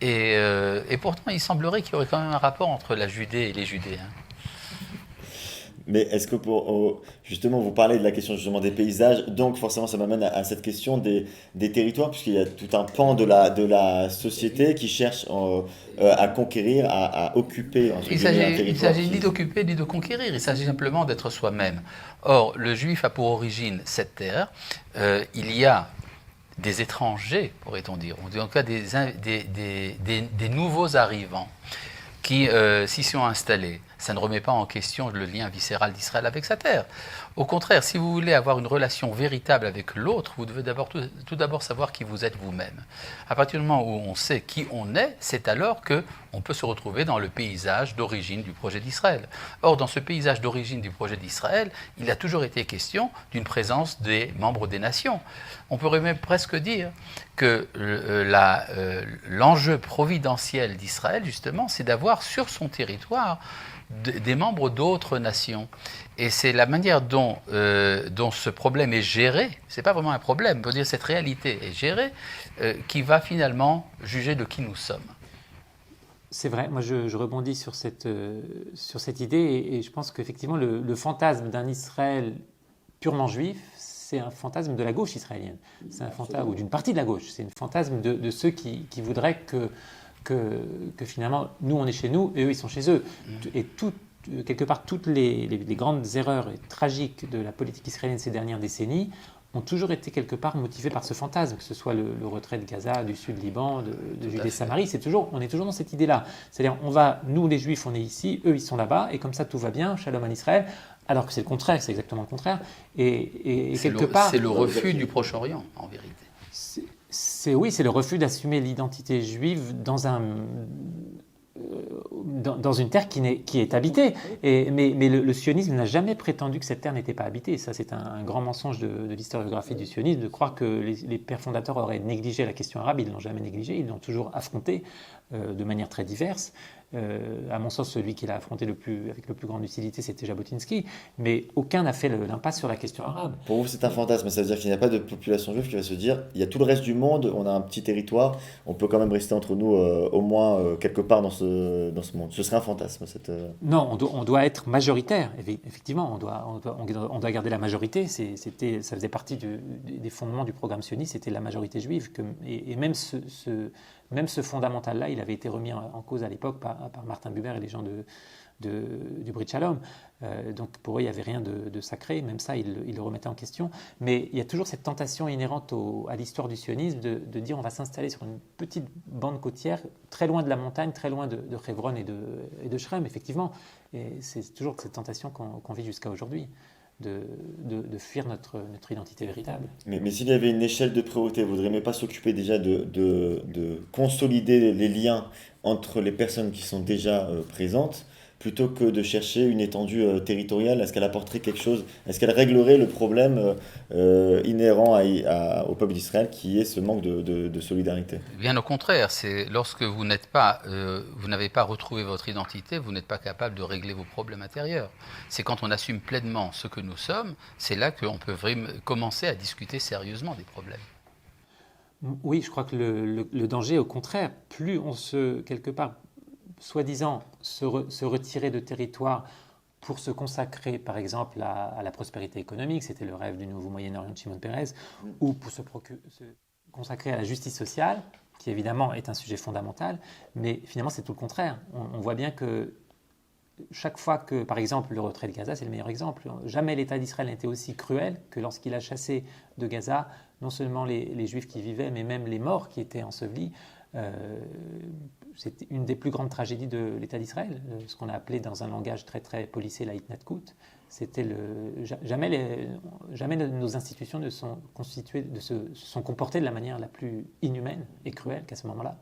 Et pourtant, il semblerait qu'il y aurait quand même un rapport entre la Judée et les Judéens. Mais est-ce que justement, vous parlez de la question justement des paysages, donc forcément ça m'amène à cette question des territoires, puisqu'il y a tout un pan de la société qui cherche à conquérir, à occuper un territoire. Il ne s'agit ni d'occuper ni de conquérir, il s'agit simplement d'être soi-même. Or, le juif a pour origine cette terre, il y a des étrangers, pourrait-on dire, en tout cas des nouveaux arrivants. qui s'y sont installés. Ça ne remet pas en question le lien viscéral d'Israël avec sa terre. Au contraire, si vous voulez avoir une relation véritable avec l'autre, vous devez tout d'abord savoir qui vous êtes vous-même. À partir du moment où on sait qui on est, c'est alors qu'on peut se retrouver dans le paysage d'origine du projet d'Israël. Or, dans ce paysage d'origine du projet d'Israël, il a toujours été question d'une présence des membres des nations. On pourrait même presque dire que l'enjeu providentiel d'Israël, justement, c'est d'avoir sur son territoire des membres d'autres nations. Et c'est la manière dont ce problème est géré, c'est pas vraiment un problème, on peut dire cette réalité est gérée, qui va finalement juger de qui nous sommes. C'est vrai, moi je rebondis sur cette idée et je pense qu'effectivement le fantasme d'un Israël purement juif, c'est un fantasme de la gauche israélienne. C'est un fantasme, ou d'une partie de la gauche, c'est un fantasme de ceux qui voudraient que finalement, nous on est chez nous et eux ils sont chez eux. Et quelque part, toutes les grandes erreurs tragiques de la politique israélienne ces dernières décennies ont toujours été quelque part motivées par ce fantasme, que ce soit le retrait de Gaza, du sud Liban, de Judée-Samarie, on est toujours dans cette idée-là. C'est-à-dire, nous les Juifs, on est ici, eux ils sont là-bas, et comme ça tout va bien, shalom en Israël, alors que c'est le contraire, c'est exactement le contraire. Et quelque part... C'est le refus du Proche-Orient, en vérité. C'est le refus d'assumer l'identité juive dans une terre qui est habitée. Mais le sionisme n'a jamais prétendu que cette terre n'était pas habitée. Ça, c'est un grand mensonge de l'historiographie du sionisme, de croire que les pères fondateurs auraient négligé la question arabe. Ils ne l'ont jamais négligée, ils l'ont toujours affrontée de manière très diverse. À mon sens, celui qui l'a affronté avec le plus grande lucidité, c'était Jabotinsky, mais aucun n'a fait l'impasse sur la question arabe. Pour vous, c'est un fantasme, ça veut dire qu'il n'y a pas de population juive qui va se dire il y a tout le reste du monde, on a un petit territoire, on peut quand même rester entre nous au moins quelque part dans ce monde. Ce serait un fantasme. Non, on doit être majoritaire, effectivement, on doit garder la majorité, ça faisait partie des fondements du programme sioniste, c'était la majorité juive, et même ce fondamental-là, il avait été remis en cause à l'époque par Martin Buber et les gens du Brit Shalom. Donc pour eux, il n'y avait rien de sacré, même ça, ils le remettaient en question. Mais il y a toujours cette tentation inhérente à l'histoire du sionisme de dire on va s'installer sur une petite bande côtière, très loin de la montagne, très loin de Hebron et de Shrem, effectivement. Et c'est toujours cette tentation qu'on vit jusqu'à aujourd'hui. De fuir notre identité véritable. Mais s'il y avait une échelle de priorité, vous ne voudriez pas s'occuper déjà de consolider les liens entre les personnes qui sont déjà présentes, plutôt que de chercher une étendue territoriale? Est-ce qu'elle apporterait quelque chose? Est-ce qu'elle réglerait le problème inhérent au peuple d'Israël, qui est ce manque de solidarité? Bien au contraire, c'est lorsque vous n'avez pas retrouvé votre identité, vous n'êtes pas capable de régler vos problèmes intérieurs. C'est quand on assume pleinement ce que nous sommes, c'est là qu'on peut vraiment commencer à discuter sérieusement des problèmes. Oui, je crois que le danger, au contraire, plus on quelque part, soi-disant, se retirer de territoire pour se consacrer, par exemple, à la prospérité économique, c'était le rêve du nouveau Moyen-Orient de Shimon Peres, ou pour se consacrer à la justice sociale, qui évidemment est un sujet fondamental, mais finalement c'est tout le contraire. On voit bien que chaque fois que, par exemple, le retrait de Gaza, c'est le meilleur exemple, jamais l'État d'Israël n'a été aussi cruel que lorsqu'il a chassé de Gaza non seulement les Juifs qui y vivaient, mais même les morts qui étaient ensevelis. C'est une des plus grandes tragédies de l'État d'Israël, ce qu'on a appelé dans un langage très très policé la hitnatkout. C'était jamais nos institutions ne se sont comportées de la manière la plus inhumaine et cruelle qu'à ce moment-là.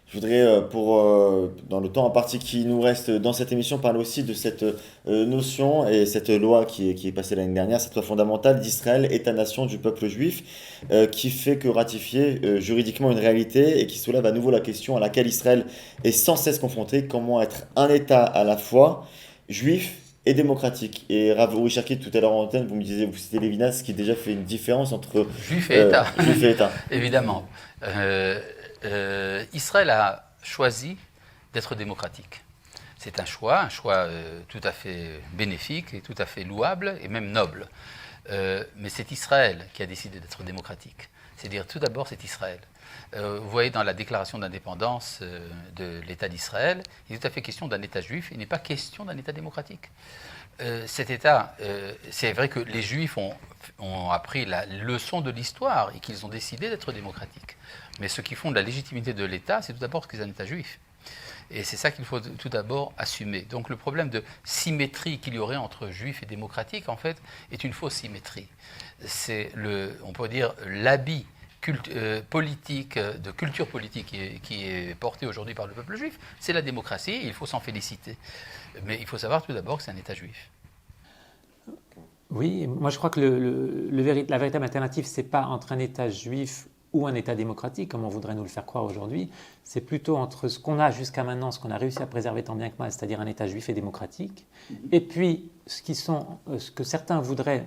Je voudrais, dans le temps en partie qui nous reste dans cette émission, parler aussi de cette notion et cette loi qui est passée l'année dernière, cette loi fondamentale d'Israël, État-nation du peuple juif, qui fait que ratifier juridiquement une réalité et qui soulève à nouveau la question à laquelle Israël est sans cesse confronté: comment être un État à la fois juif et démocratique. Et Rav Uri Sharkit, tout à l'heure en antenne, vous citez Lévinas, qui déjà fait une différence entre juif et État. Juif et État. Évidemment. Israël a choisi d'être démocratique. C'est un choix tout à fait bénéfique et tout à fait louable et même noble. Mais c'est Israël qui a décidé d'être démocratique. C'est-à-dire, tout d'abord, c'est Israël. Vous voyez, dans la déclaration d'indépendance de l'État d'Israël, il est tout à fait question d'un État juif, il n'est pas question d'un État démocratique. Cet État, c'est vrai que les Juifs ont appris la leçon de l'histoire et qu'ils ont décidé d'être démocratiques. Mais ce qui fonde la légitimité de l'État, c'est tout d'abord qu'ils sont un État juif. Et c'est ça qu'il faut tout d'abord assumer. Donc le problème de symétrie qu'il y aurait entre juifs et démocratiques, en fait, est une fausse symétrie. C'est, on peut dire, l'habit politique, de culture politique qui est portée aujourd'hui par le peuple juif, c'est la démocratie, et il faut s'en féliciter. Mais il faut savoir tout d'abord que c'est un État juif. Oui, moi je crois que la véritable alternative, c'est pas entre un État juif ou un État démocratique, comme on voudrait nous le faire croire aujourd'hui, c'est plutôt entre ce qu'on a jusqu'à maintenant, ce qu'on a réussi à préserver tant bien que mal, c'est-à-dire un État juif et démocratique, et puis ce que certains voudraient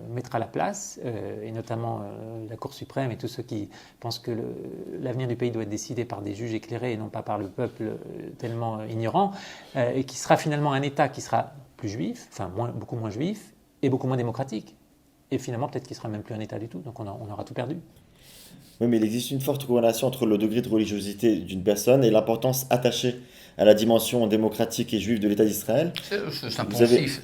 mettre à la place, et notamment la Cour suprême et tous ceux qui pensent que l'avenir du pays doit être décidé par des juges éclairés et non pas par le peuple tellement ignorant, et qui sera finalement un État qui sera plus juif, enfin beaucoup moins juif, et beaucoup moins démocratique. Et finalement, peut-être qu'il ne sera même plus un État du tout, donc on aura tout perdu. Oui, mais il existe une forte corrélation entre le degré de religiosité d'une personne et l'importance attachée à la dimension démocratique et juive de l'État d'Israël. C'est un poncif,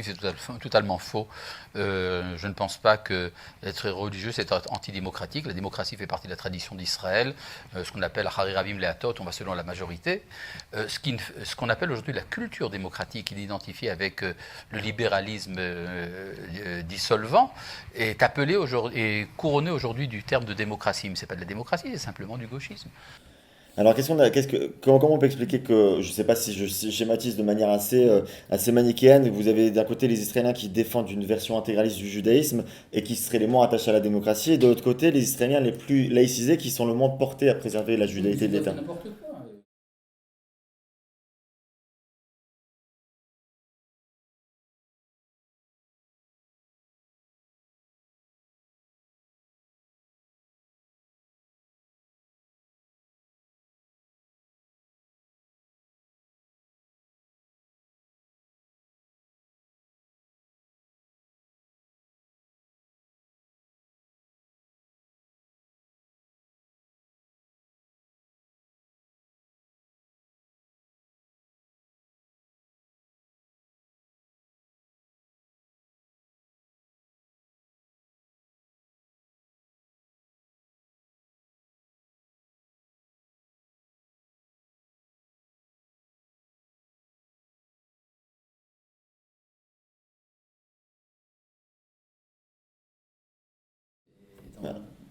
c'est totalement faux. Je ne pense pas que être religieux, c'est être antidémocratique. La démocratie fait partie de la tradition d'Israël, ce qu'on appelle Harirabim Leatot, on va selon la majorité. Ce qu'on appelle aujourd'hui la culture démocratique, identifiée avec le libéralisme dissolvant, est appelé aujourd'hui, est couronné aujourd'hui du terme de démocratie. Mais ce n'est pas de la démocratie, c'est simplement du gauchisme. Alors, comment on peut expliquer que, je ne sais pas si je schématise de manière assez manichéenne, vous avez d'un côté les Israéliens qui défendent une version intégraliste du judaïsme et qui seraient les moins attachés à la démocratie, et de l'autre côté les Israéliens les plus laïcisés qui sont le moins portés à préserver la judaïté de l'État.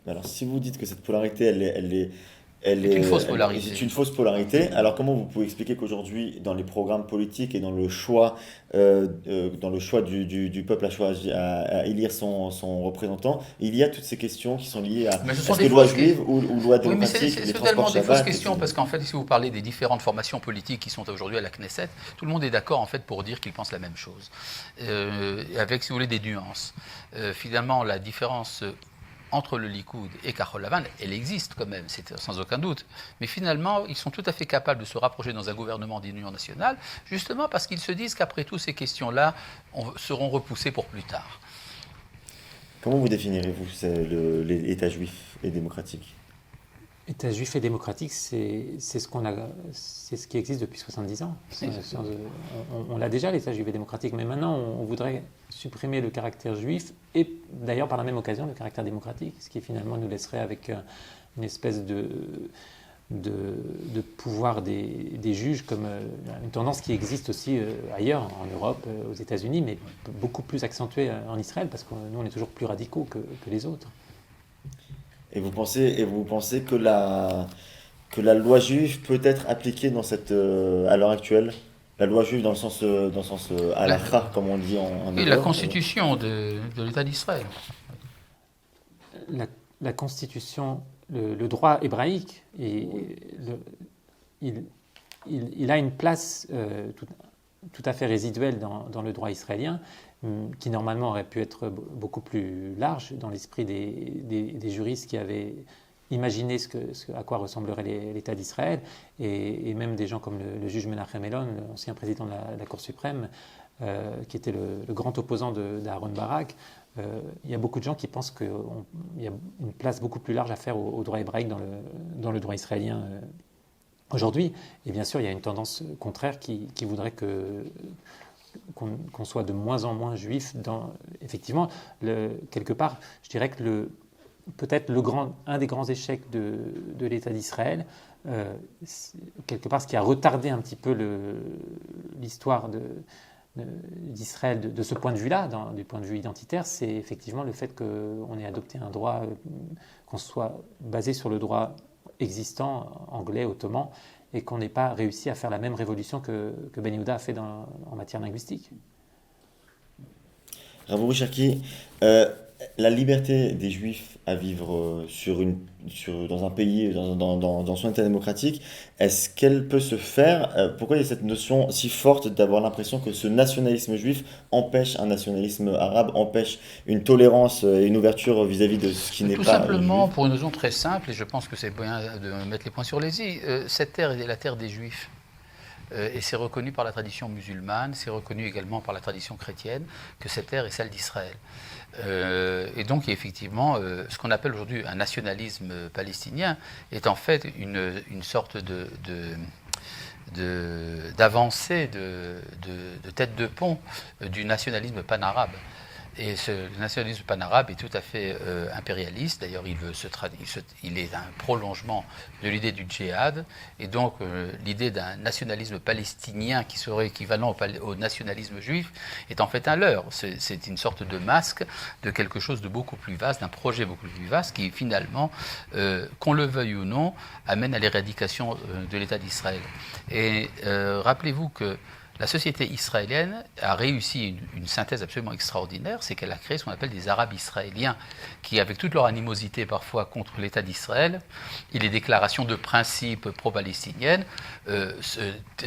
Alors, si vous dites que cette polarité, C'est une fausse polarité. c'est une fausse polarité, alors comment vous pouvez expliquer qu'aujourd'hui, dans les programmes politiques et dans le choix du peuple à élire son représentant, il y a toutes ces questions qui sont liées à Mais ce sont est-ce que des loi fausses juive ou loi Oui, mais démocratique, les c'est transports totalement des fausses Shabbat, questions, parce qu'en fait, si vous parlez des différentes formations politiques qui sont aujourd'hui à la Knesset, tout le monde est d'accord en fait pour dire qu'ils pensent la même chose, avec, si vous voulez, des nuances. Finalement, la différence entre le Likoud et Kahol Lavan, elle existe quand même, c'est sans aucun doute. Mais finalement, ils sont tout à fait capables de se rapprocher dans un gouvernement d'union nationale, justement parce qu'ils se disent qu'après tout, ces questions-là seront repoussées pour plus tard. Comment vous définirez-vous l'État juif et démocratique? État juif et démocratique, c'est ce qui existe depuis 70 ans. On l'a déjà, l'État juif et démocratique, mais maintenant on voudrait supprimer le caractère juif et d'ailleurs par la même occasion le caractère démocratique, ce qui finalement nous laisserait avec une espèce de pouvoir des juges, comme une tendance qui existe aussi ailleurs, en Europe, aux États-Unis, mais beaucoup plus accentuée en Israël, parce que nous on est toujours plus radicaux que les autres. Et vous pensez que la loi juive peut être appliquée à l'heure actuelle? La loi juive dans le sens halakha, comme on dit en Oui, hébreu. la constitution de l'État d'Israël. La constitution, le droit hébraïque, il a une place tout à fait résiduelle dans le droit israélien, qui normalement aurait pu être beaucoup plus large dans l'esprit des juristes qui avaient imaginé à quoi ressemblerait l'État d'Israël, et même des gens comme le juge Menachem Elon, l'ancien président de la Cour suprême, qui était le grand opposant d'Aaron Barak. Il y a beaucoup de gens qui pensent qu'il y a une place beaucoup plus large à faire au droit hébraïque dans le droit israélien aujourd'hui. Et bien sûr, il y a une tendance contraire qui voudrait qu'on soit de moins en moins juif. Effectivement, quelque part, je dirais que peut-être un des grands échecs de l'État d'Israël, quelque part ce qui a retardé un petit peu l'histoire d'Israël de ce point de vue-là, du point de vue identitaire, c'est effectivement le fait qu'on ait adopté un droit, qu'on soit basé sur le droit existant, anglais, ottoman, et qu'on n'ait pas réussi à faire la même révolution que Ben Yehuda a fait en matière linguistique. Rav Uri Cherki, la liberté des Juifs à vivre dans un pays, dans son État démocratique, est-ce qu'elle peut se faire? Pourquoi il y a cette notion si forte d'avoir l'impression que ce nationalisme juif empêche un nationalisme arabe, empêche une tolérance et une ouverture vis-à-vis de ce qui n'est pas Tout simplement juif? pour une raison très simple, et je pense que c'est bien de mettre les points sur les i. Cette terre est la terre des Juifs. Et c'est reconnu par la tradition musulmane, c'est reconnu également par la tradition chrétienne, que cette terre est celle d'Israël. Et donc, effectivement, ce qu'on appelle aujourd'hui un nationalisme palestinien est en fait une sorte d'avancée, de tête de pont du nationalisme pan-arabe. Et ce nationalisme pan-arabe est tout à fait impérialiste. D'ailleurs, il est un prolongement de l'idée du djihad. Et donc, l'idée d'un nationalisme palestinien qui serait équivalent au nationalisme juif est en fait un leurre. C'est une sorte de masque de quelque chose de beaucoup plus vaste, d'un projet beaucoup plus vaste qui, finalement, qu'on le veuille ou non, amène à l'éradication de l'État d'Israël. Et rappelez-vous que la société israélienne a réussi une synthèse absolument extraordinaire, c'est qu'elle a créé ce qu'on appelle des Arabes israéliens, qui, avec toute leur animosité parfois contre l'État d'Israël et les déclarations de principe pro-palestiniennes,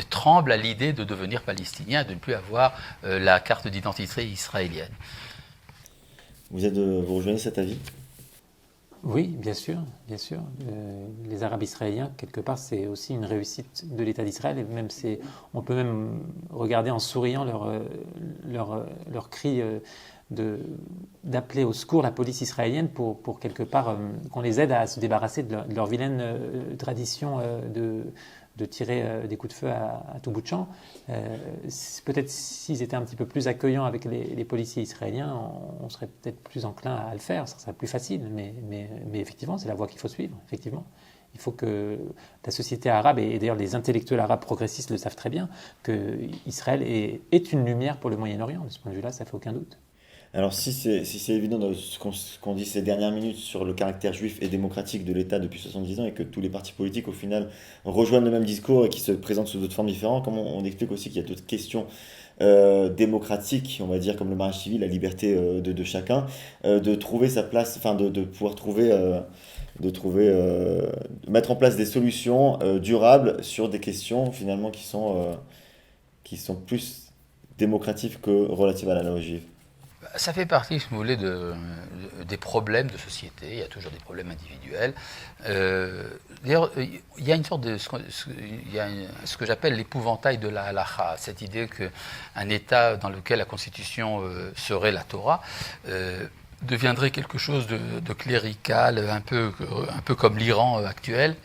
tremblent à l'idée de devenir palestiniens, de ne plus avoir la carte d'identité israélienne. Vous rejoignez cet avis? Oui, bien sûr, bien sûr. Les Arabes israéliens, quelque part, c'est aussi une réussite de l'État d'Israël. Et même on peut même regarder en souriant leur cri d'appeler au secours la police israélienne pour quelque part qu'on les aide à se débarrasser de leur vilaine tradition de tirer des coups de feu à tout bout de champ. Peut-être s'ils étaient un petit peu plus accueillants avec les policiers israéliens, on serait peut-être plus enclin à le faire, ça serait plus facile, mais effectivement, c'est la voie qu'il faut suivre, effectivement. Il faut que la société arabe, et d'ailleurs les intellectuels arabes progressistes le savent très bien, qu'Israël est une lumière pour le Moyen-Orient. De ce point de vue-là, ça ne fait aucun doute. Alors si c'est évident dans ce qu'on dit ces dernières minutes sur le caractère juif et démocratique de l'État depuis 70 ans et que tous les partis politiques au final rejoignent le même discours et qui se présentent sous d'autres formes différentes, comme on explique aussi qu'il y a d'autres questions démocratiques, on va dire comme le mariage civil, la liberté de chacun, de trouver sa place, enfin de pouvoir mettre en place des solutions durables sur des questions finalement qui sont plus démocratiques que relatives à la loi juive. Ça fait partie, si vous voulez, des problèmes de société. Il y a toujours des problèmes individuels. D'ailleurs, il y a une sorte de ce que j'appelle l'épouvantail de la halakha, cette idée qu'un État dans lequel la Constitution serait la Torah deviendrait quelque chose de clérical, un peu comme l'Iran actuel.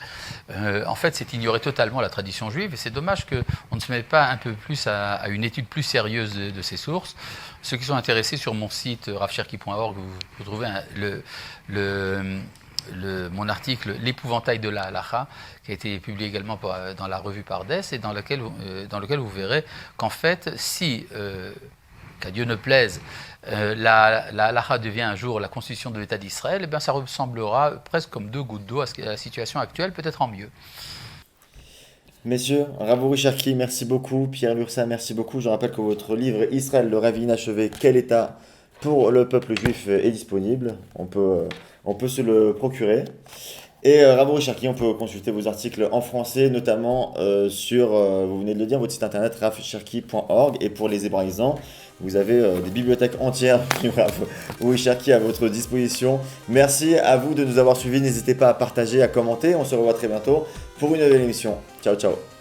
En fait, c'est ignorer totalement la tradition juive, et c'est dommage qu'on ne se mette pas un peu plus à une étude plus sérieuse de ces sources. Ceux qui sont intéressés, sur mon site ravcherki.org, vous trouvez mon article « L'épouvantail de la halakha », qui a été publié également dans la revue Pardes, et dans lequel vous verrez qu'en fait, si, qu'à Dieu ne plaise, la halakha devient un jour la constitution de l'État d'Israël, eh bien, ça ressemblera presque comme deux gouttes d'eau à la situation actuelle, peut-être en mieux. Messieurs, Rav Uri Cherki, merci beaucoup. Pierre Lursa, merci beaucoup. Je rappelle que votre livre Israël, le rêve inachevé, quel État pour le peuple juif est disponible. On peut se le procurer. Et Rav Uri Cherki, on peut consulter vos articles en français, notamment sur, vous venez de le dire, votre site internet ravcherki.org. Et pour les hébraïsants, vous avez des bibliothèques entières de Rav Uri Cherki à votre disposition. Merci à vous de nous avoir suivis. N'hésitez pas à partager, à commenter. On se revoit très bientôt pour une nouvelle émission. Ciao, ciao.